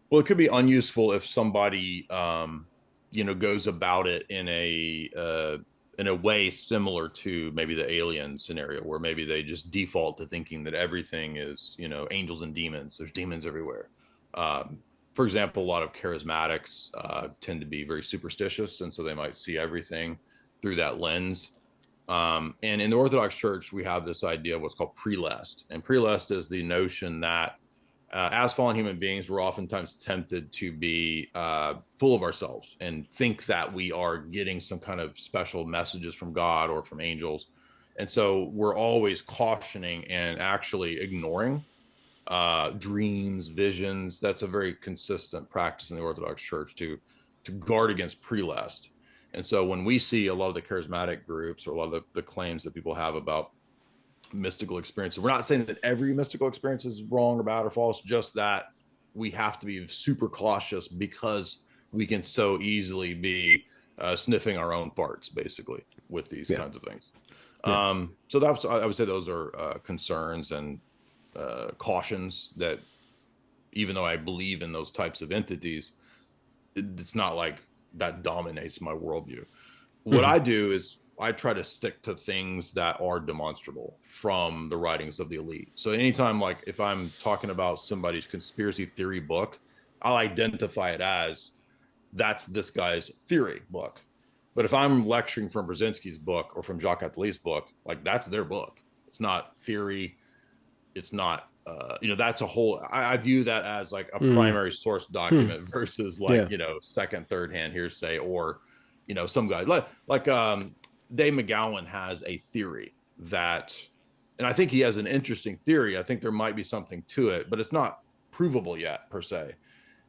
Well, it could be unuseful if somebody, goes about it in a way similar to maybe the alien scenario, where maybe they just default to thinking that everything is, angels and demons. There's demons everywhere. Um, for example, a lot of charismatics tend to be very superstitious, and so they might see everything through that lens. And in the Orthodox Church, we have this idea of what's called prelest, and prelest is the notion that as fallen human beings, we're oftentimes tempted to be full of ourselves and think that we are getting some kind of special messages from God or from angels. And so we're always cautioning and actually ignoring dreams, visions. That's a very consistent practice in the Orthodox Church to guard against prelest. And so when we see a lot of the charismatic groups or a lot of the claims that people have about mystical experiences. We're not saying that every mystical experience is wrong or bad or false, just that we have to be super cautious because we can so easily be sniffing our own farts, basically, with these Yeah. kinds of things. Yeah. So that's, I would say those are concerns and cautions that, even though I believe in those types of entities, it's not like that dominates my worldview. What Hmm. I do is I try to stick to things that are demonstrable from the writings of the elite. So anytime, like if I'm talking about somebody's conspiracy theory book, I'll identify it as that's this guy's theory book. But if I'm lecturing from Brzezinski's book or from Jacques Attali's book, like that's their book. It's not theory. It's not, that's a whole, I view that as like a Mm. primary source Hmm. document versus like, Yeah. second, third hand hearsay, or, some guy like Dave McGowan has a theory that, and I think he has an interesting theory. I think there might be something to it, but it's not provable yet per se.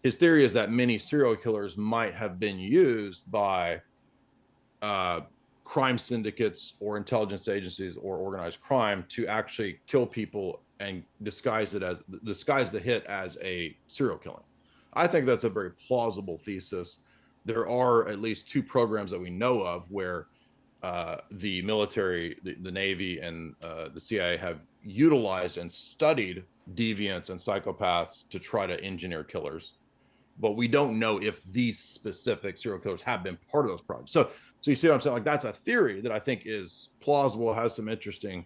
His theory is that many serial killers might have been used by uh, crime syndicates or intelligence agencies or organized crime to actually kill people and disguise the hit as a serial killing. I think that's a very plausible thesis. There are at least two programs that we know of where the military, the Navy, and the CIA have utilized and studied deviants and psychopaths to try to engineer killers, but we don't know if these specific serial killers have been part of those projects. So you see what I'm saying? Like that's a theory that I think is plausible, has some interesting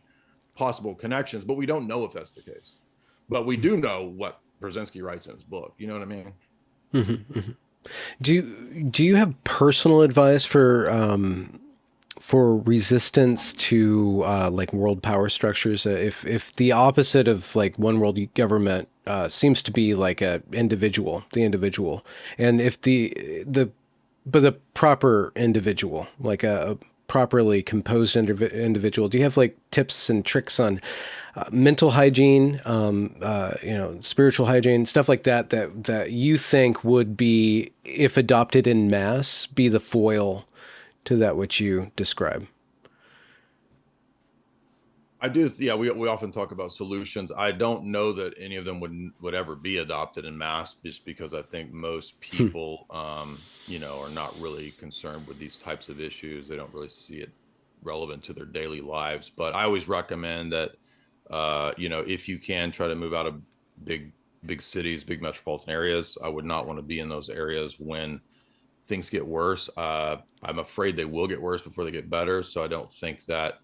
possible connections, but we don't know if that's the case. But we do know what Brzezinski writes in his book. You know what I mean? Hmm. Do you have personal advice for resistance to like world power structures? If the opposite of like one world government seems to be like the individual, and if the proper individual, like a properly composed individual, do you have like tips and tricks on mental hygiene, spiritual hygiene, stuff like that you think would be, if adopted in mass, be the foil to that which you describe? I do. Yeah, we often talk about solutions. I don't know that any of them would ever be adopted in mass, just because I think most Hmm. people, are not really concerned with these types of issues. They don't really see it relevant to their daily lives. But I always recommend that, if you can try to move out of big, big cities, big metropolitan areas. I would not want to be in those areas when things get worse. I'm afraid they will get worse before they get better. So I don't think that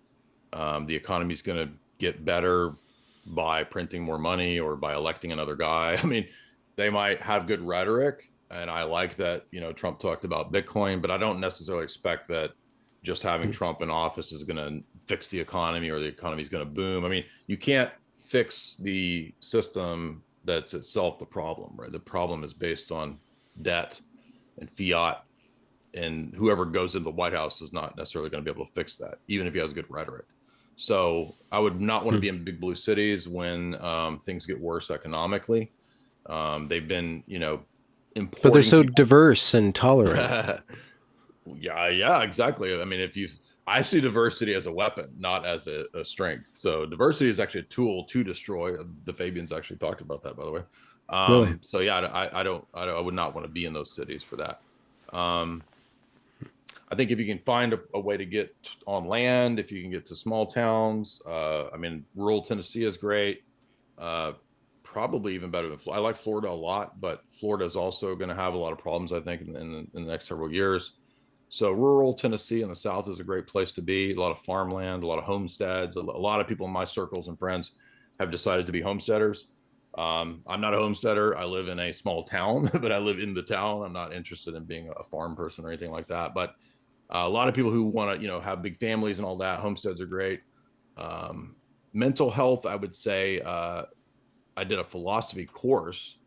the economy is going to get better by printing more money or by electing another guy. I mean, they might have good rhetoric, and I like that. Trump talked about Bitcoin, but I don't necessarily expect that just having Trump in office is going to fix the economy or the economy is going to boom. I mean, you can't fix the system that's itself the problem, right? The problem is based on debt and fiat, and whoever goes into the White House is not necessarily going to be able to fix that, even if he has good rhetoric. So I would not want to Hmm. be in big blue cities when things get worse economically. They've been, But they're importing so people. diverse and tolerant. Yeah, yeah, exactly. I mean, I see diversity as a weapon, not as a strength. So diversity is actually a tool to destroy. The Fabians actually talked about that, by the way. Really? So yeah, I would not want to be in those cities for that. Um, I think if you can find a way to get on land, if you can get to small towns, I mean, rural Tennessee is great. Uh, Probably even better than Florida. I like Florida a lot, but Florida is also going to have a lot of problems, I think, in the next several years. So rural Tennessee in the South is a great place to be. A lot of farmland, a lot of homesteads. A lot of people in my circles and friends have decided to be homesteaders. I'm not a homesteader. I live in a small town, but I live in the town. I'm not interested in being a farm person or anything like that. But a lot of people who want to, have big families and all that, homesteads are great. Um, Mental health, I would say, I did a philosophy course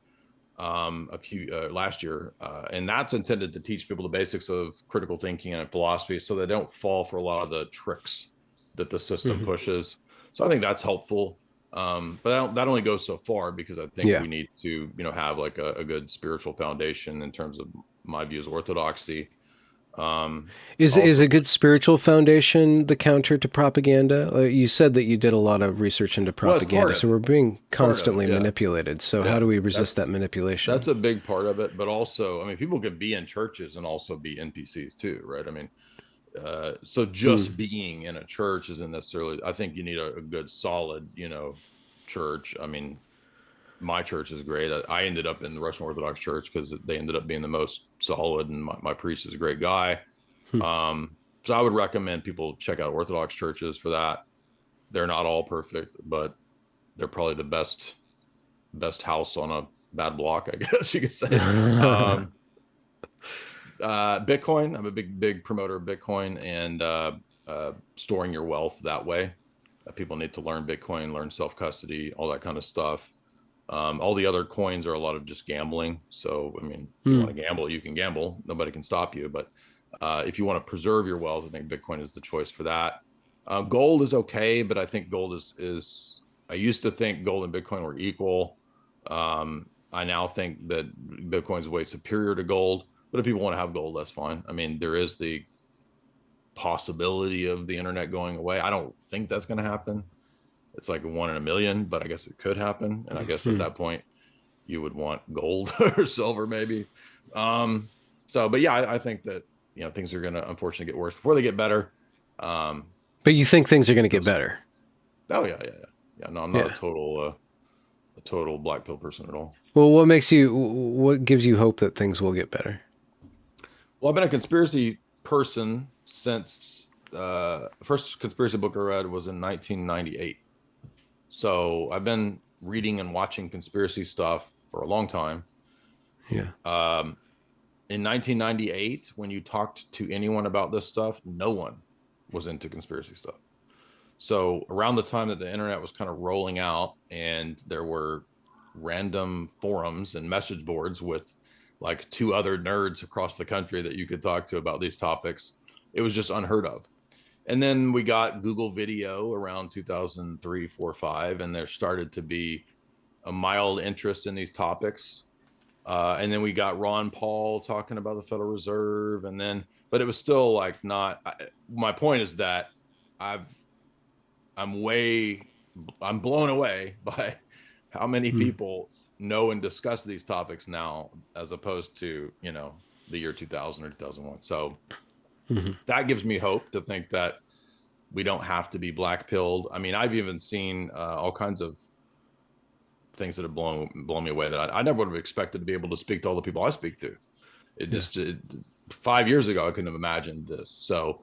a few last year, and that's intended to teach people the basics of critical thinking and philosophy, so they don't fall for a lot of the tricks that the system Hmm. pushes. So I think that's helpful. But that only goes so far, because I think Yeah. we need to, have like a good spiritual foundation in terms of my views, orthodoxy. Is Also, a good spiritual foundation the counter to propaganda? You said that you did a lot of research into well, it's part propaganda, of so it. we're being Part of it, constantly yeah. manipulated. So how Yeah, do we resist that that's manipulation? that's a big part of it. But also, I mean, people can be in churches and also be NPCs too, right? I mean, So Hmm. just being in a church isn't necessarily, I think you need a good solid, church. I mean, my church is great. I ended up in the Russian Orthodox Church because they ended up being the most solid, and my priest is a great guy. Hmm. So I would recommend people check out Orthodox churches for that. They're not all perfect, but they're probably the best house on a bad block, I guess you could say. Um, Bitcoin. I'm a big promoter of Bitcoin and storing your wealth that way. People need to learn Bitcoin, learn self custody, all that kind of stuff. All the other coins are a lot of just gambling. So, I mean, if you Hmm. want to gamble, you can gamble. Nobody can stop you. But if you want to preserve your wealth, I think Bitcoin is the choice for that. Gold is okay, but I think gold is. I used to think gold and Bitcoin were equal. I now think that Bitcoin's way superior to gold. But if people want to have gold, that's fine. I mean, there is the possibility of the internet going away. I don't think that's going to happen. It's like 1 in a million, but I guess it could happen. And I guess at Hmm. that point, you would want gold or silver, maybe. Um, but yeah, I think that things are going to unfortunately get worse before they get better. Um, But you think things are going to get better? oh yeah, yeah, yeah, yeah. No, I'm not Yeah. a total black pill person at all. Well, what gives you hope that things will get better? Well, I've been a conspiracy person since first conspiracy book I read was in 1998. So I've been reading and watching conspiracy stuff for a long time. Yeah. Um, in 1998, when you talked to anyone about this stuff, no one was into conspiracy stuff. So around the time that the internet was kind of rolling out and there were random forums and message boards with like two other nerds across the country that you could talk to about these topics, it was just unheard of. And then we got Google Video around 2003, 4, 5, and there started to be a mild interest in these topics. And then we got Ron Paul talking about the Federal Reserve, and then, but it was still like not. My point is that I've I'm way I'm blown away by how many Hmm. people know and discuss these topics now, as opposed to the year 2000 or 2001. So Hmm. that gives me hope to think that we don't have to be black pilled. I mean, I've even seen all kinds of things that have blown me away that I never would have expected to be able to speak to all the people I speak to. It Yeah. just 5 years ago I couldn't have imagined this. So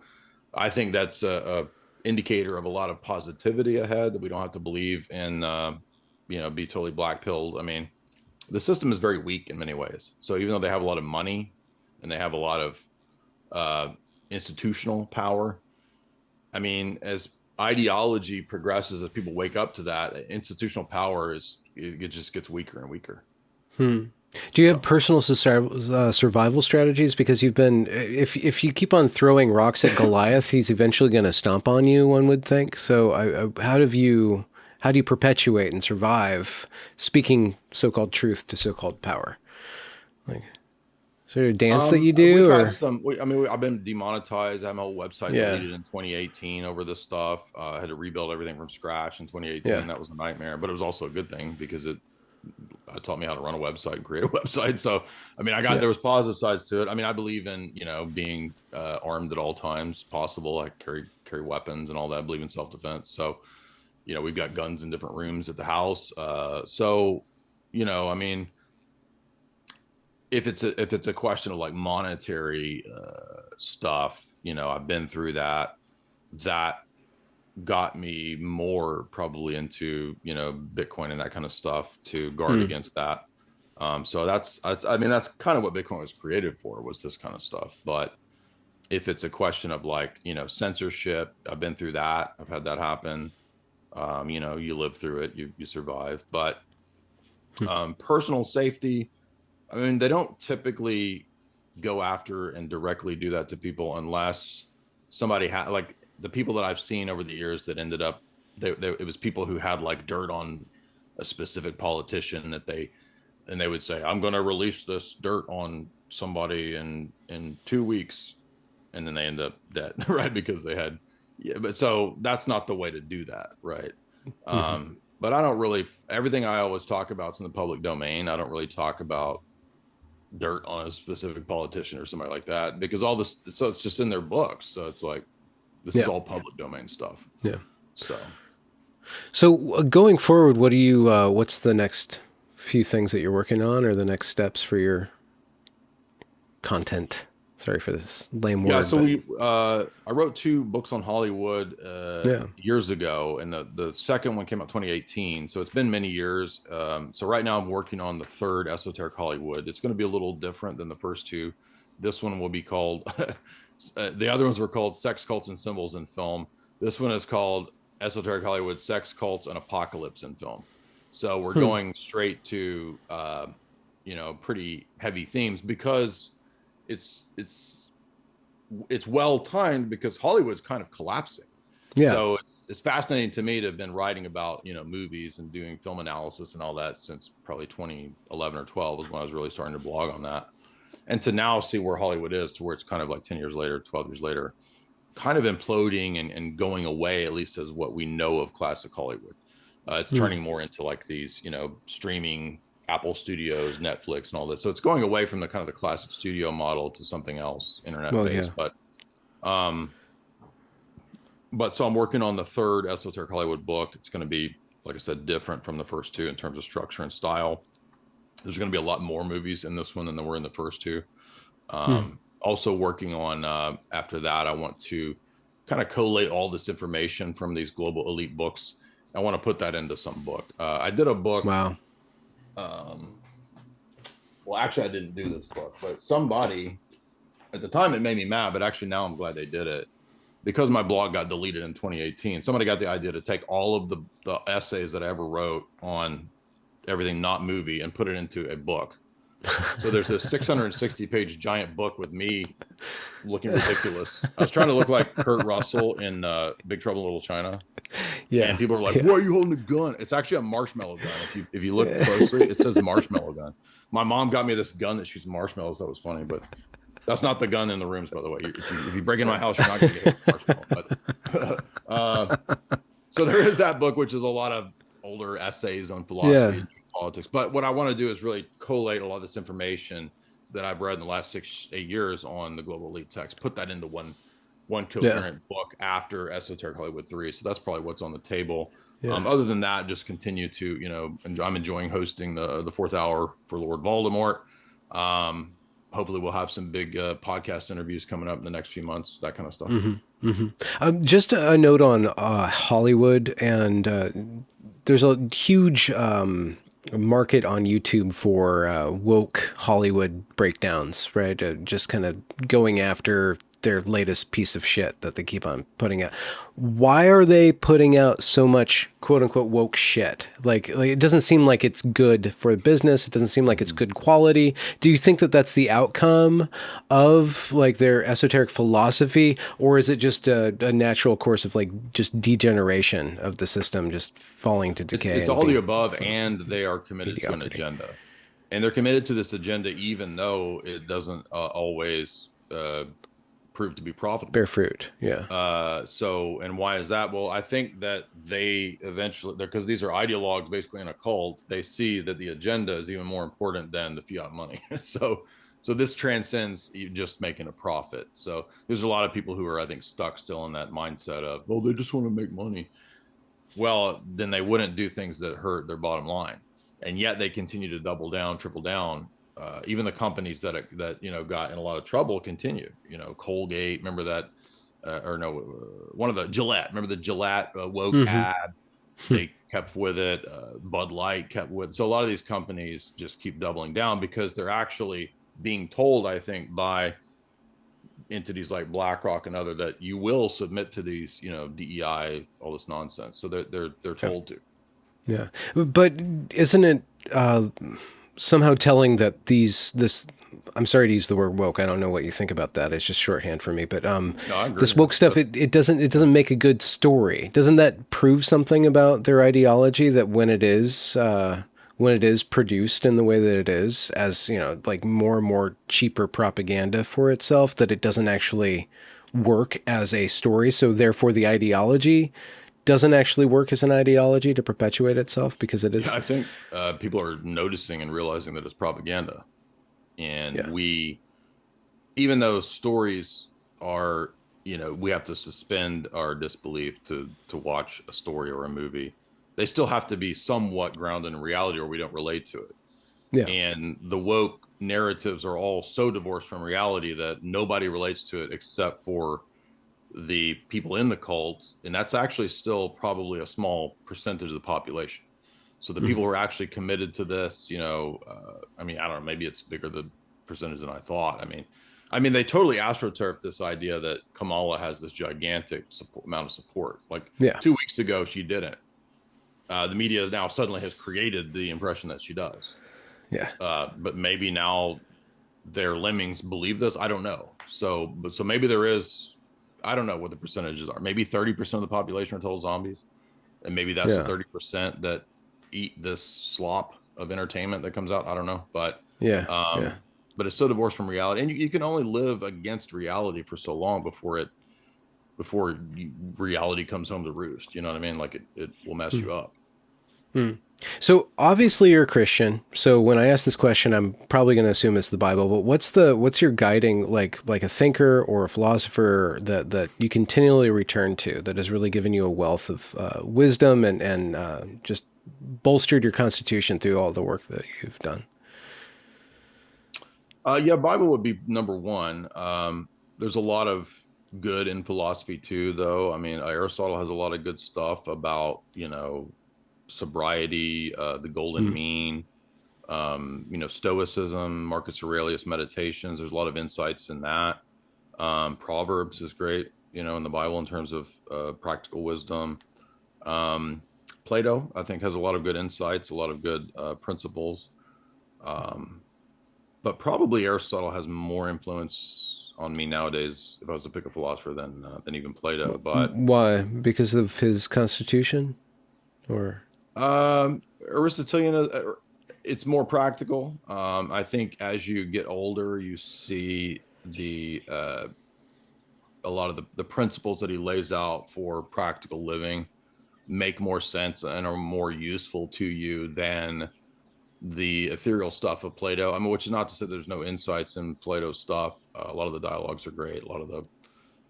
I think that's a indicator of a lot of positivity ahead, that we don't have to believe in be totally black pilled. I mean, the system is very weak in many ways. So even though they have a lot of money and they have a lot of uh, institutional power, I mean, as ideology progresses, as people wake up to that, institutional power it just gets weaker and weaker. Hmm. Do you have So personal survival strategies? Because if you keep on throwing rocks at Goliath, he's eventually going to stomp on you. One would think. So, how do you perpetuate and survive speaking so-called truth to so-called power? Like, is there a dance that you we've do, had or some. I've been demonetized. I had my whole website yeah, deleted in 2018 over this stuff. I had to rebuild everything from scratch in yeah, 2018. That was a nightmare, but it was also a good thing because it taught me how to run a website and create a website. So, I mean, yeah, there was positive sides to it. I mean, I believe in being armed at all times possible. I carry weapons and all that. I believe in self defense. So, we've got guns in different rooms at the house. So, I mean, if it's a question of like monetary stuff, I've been through that. That got me more probably into Bitcoin and that kind of stuff to guard hmm, against that. So that's I mean that's kind of what Bitcoin was created for, was this kind of stuff. But if it's a question of like censorship, I've been through that. I've had that happen. You live through it, you survive. But hmm, personal safety, I mean, they don't typically go after and directly do that to people unless somebody had like the people that I've seen over the years that ended up it was people who had like dirt on a specific politician that they would say, I'm going to release this dirt on somebody in 2 weeks, and then they end up dead. Right, because they had, yeah, but so that's not the way to do that, right? hmm, But I don't really, everything I always talk about is in the public domain. I don't really talk about dirt on a specific politician or somebody like that, because all this, so it's just in their books. So it's like, this is Yeah. all public domain stuff. Yeah. So So going forward, what do you, what's the next few things that you're working on, or the next steps for your content? Sorry for this lame yeah, word, so but I wrote two books on Hollywood yeah. years ago, and the second one came out 2018. So it's been many years. So right now I'm working on the third, Esoteric Hollywood. It's going to be a little different than the first two. This one will be called the other ones were called Sex, Cults, and Symbols in Film. This one is called Esoteric Hollywood: Sex, Cults, and Apocalypse in Film. So we're Hmm. going straight to pretty heavy themes, because it's it's well timed, because Hollywood's kind of collapsing. Yeah. So it's fascinating to me to have been writing about movies and doing film analysis and all that since probably 2011 or 12 was when I was really starting to blog on that, and to now see where Hollywood is, to where it's kind of like 10 years later, 12 years later, kind of imploding and going away, at least as what we know of classic Hollywood. It's Hmm. turning more into like these streaming, Apple Studios, Netflix, and all this. So it's going away from the kind of the classic studio model to something else, internet Well, yeah. based. Um, but so I'm working on the third Esoteric Hollywood book. It's going to be, like I said, different from the first two in terms of structure and style. There's going to be a lot more movies in this one than there were in the first two. Hmm. Also working on, after that, I want to kind of collate all this information from these global elite books. I want to put that into some book. I did a book. Wow. Um, well, actually, I didn't do this book, but somebody at the time, it made me mad, but actually now I'm glad they did it, because my blog got deleted in 2018. Somebody got the idea to take all of the essays that I ever wrote on everything not movie and put it into a book. So there's this 660-page giant book with me looking ridiculous. I was trying to look like Kurt Russell in Big Trouble in Little China, and Yeah. people are like, Yeah. "Why are you holding a gun?" It's actually a marshmallow gun. If you look closely, it says marshmallow gun. My mom got me this gun that shoots marshmallows. That was funny, but that's not the gun in the rooms, by the way. If you break into my house, you're not going to get a marshmallow. But so there is that book, which is a lot of older essays on philosophy Yeah. and politics. But what I want to do is really collate a lot of this information that I've read in the last 6-8 years on the global elite text, put that into one Yeah. coherent book after Esoteric Hollywood 3. So that's probably what's on the table. Yeah. Other than that, just continue to, I'm enjoying hosting the fourth hour for Lord Voldemort. Hopefully we'll have some big podcast interviews coming up in the next few months, that kind of stuff. Mm-hmm. Mm-hmm. Just a note on Hollywood, and there's a huge market on YouTube for woke Hollywood breakdowns, right? Just kind of going after their latest piece of shit that they keep on putting out. Why are they putting out so much quote unquote woke shit? Like it doesn't seem like it's good for business. It doesn't seem like it's good quality. Do you think that that's the outcome of like their esoteric philosophy, or is it just a natural course of like just degeneration of the system, just falling to decay? It's all the above, and they are committed to an mediocrity. agenda, and they're committed to this agenda even though it doesn't always prove to be profitable. Bear fruit. Yeah. And why is that? Well, I think that they eventually, because these are ideologues basically in a cult, they see that the agenda is even more important than the fiat money. So this transcends you just making a profit. So there's a lot of people who are, I think, stuck still in that mindset of, well, they just want to make money. Well, then they wouldn't do things that hurt their bottom line, and yet they continue to double down, triple down. Even the companies that got in a lot of trouble continue. Colgate, remember that, or no, one of the Gillette. Remember the Gillette woke Mm-hmm. ad? They kept with it. Bud Light kept with it. So a lot of these companies just keep doubling down because they're actually being told, I think, by entities like BlackRock and other, that you will submit to these, DEI, all this nonsense. So they're told to. Yeah. But isn't it somehow telling that this I'm sorry to use the word woke. I don't know what you think about that. It's just shorthand for me. But No, I agree. this woke stuff, it doesn't make a good story. Doesn't that prove something about their ideology, that when it is produced in the way that it is, as like more and more cheaper propaganda for itself, that it doesn't actually work as a story. So therefore the ideology doesn't actually work as an ideology to perpetuate itself, because it is. Yeah, I think people are noticing and realizing that it's propaganda. And Yeah. even though stories are, we have to suspend our disbelief to watch a story or a movie, they still have to be somewhat grounded in reality or we don't relate to it. Yeah. And the woke narratives are all so divorced from reality that nobody relates to it except for the people in the cult. And that's actually still probably a small percentage of the population. So the people Mhm. who are actually committed to this, I mean, I don't know, maybe it's bigger the percentage than I thought. I mean, they totally astroturfed this idea that Kamala has this gigantic amount of support. Like Yeah. 2 weeks ago, she didn't. The media now suddenly has created the impression that she does. Yeah. But maybe now their lemmings believe this. I don't know. So maybe there is. I don't know what the percentages are. Maybe 30% of the population are total zombies, and maybe that's the Yeah. 30% that eat this slop of entertainment that comes out. I don't know, Yeah. Yeah. um, but it's so divorced from reality, and you can only live against reality for so long before reality comes home to roost. You know what I mean? Like it will mess Mm. you up. Mm. So obviously you're a Christian. So when I ask this question, I'm probably going to assume it's the Bible. But what's your guiding, like a thinker or a philosopher that you continually return to, that has really given you a wealth of wisdom and just bolstered your constitution through all the work that you've done? Yeah, Bible would be number one. There's a lot of good in philosophy too, though. I mean, Aristotle has a lot of good stuff about sobriety, the golden Mm. mean, Stoicism, Marcus Aurelius Meditations. There's a lot of insights in that. Proverbs is great, in the Bible in terms of practical wisdom. Um, Plato, I think, has a lot of good insights, a lot of good principles. Um, but probably Aristotle has more influence on me nowadays if I was to pick a philosopher than even Plato. But Why? Because of his constitution, or Aristotelian, it's more practical. I think as you get older, you see a lot of the principles that he lays out for practical living make more sense and are more useful to you than the ethereal stuff of Plato. I mean, which is not to say there's no insights in Plato's stuff. A lot of the dialogues are great. A lot of the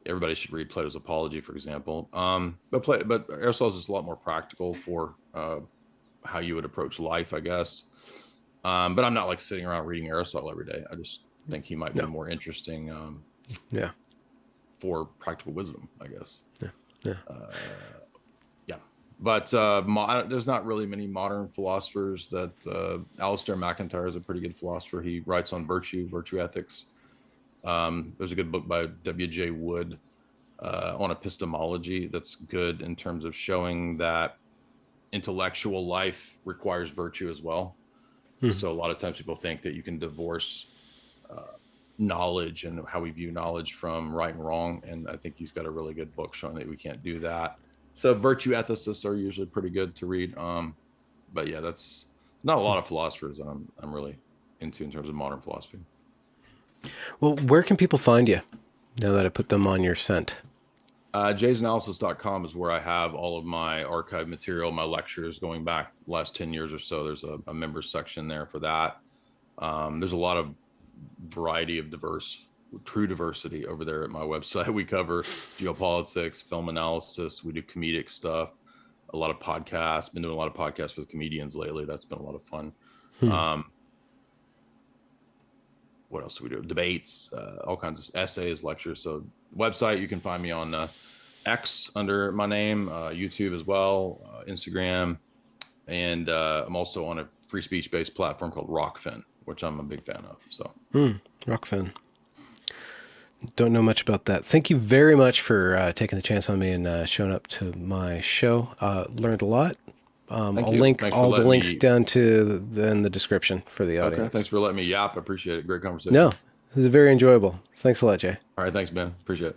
everybody should read Plato's Apology, for example. But Aristotle's is a lot more practical for how you would approach life, I guess. But I'm not like sitting around reading Aristotle every day. I just think he might be no? more interesting Yeah. for practical wisdom, I guess. Yeah. Yeah. Yeah, but there's not really many modern philosophers that Alistair McIntyre is a pretty good philosopher. He writes on virtue ethics. There's a good book by W.J. Wood on epistemology that's good in terms of showing that intellectual life requires virtue as well. Mm. So a lot of times people think that you can divorce knowledge and how we view knowledge from right and wrong. And I think he's got a really good book showing that we can't do that. So virtue ethicists are usually pretty good to read. But yeah, that's not a lot of philosophers that I'm really into in terms of modern philosophy. Well, where can people find you now that I put them on your scent? jaysanalysis.com is where I have all of my archive material, my lectures going back the last 10 years or so. There's a members section there for that. There's a lot of variety of true diversity over there at my website. We cover geopolitics, film analysis. We do comedic stuff, a lot of podcasts. Been doing a lot of podcasts with comedians lately. That's been a lot of fun. Hmm. Um, what else do we do? Debates, all kinds of essays, lectures. So website, you can find me on X under my name, YouTube as well, Instagram, and I'm also on a free speech based platform called Rockfin, which I'm a big fan of. So, Rockfin. Don't know much about that. Thank you very much for taking the chance on me and showing up to my show. Learned a lot. thank I'll you. link Thanks for all the letting links me. down to in the description for the Okay, audience. thanks for letting me yap. I appreciate it. Great conversation. No, this is very enjoyable. Thanks a lot, Jay. All right, thanks, Ben. Appreciate it.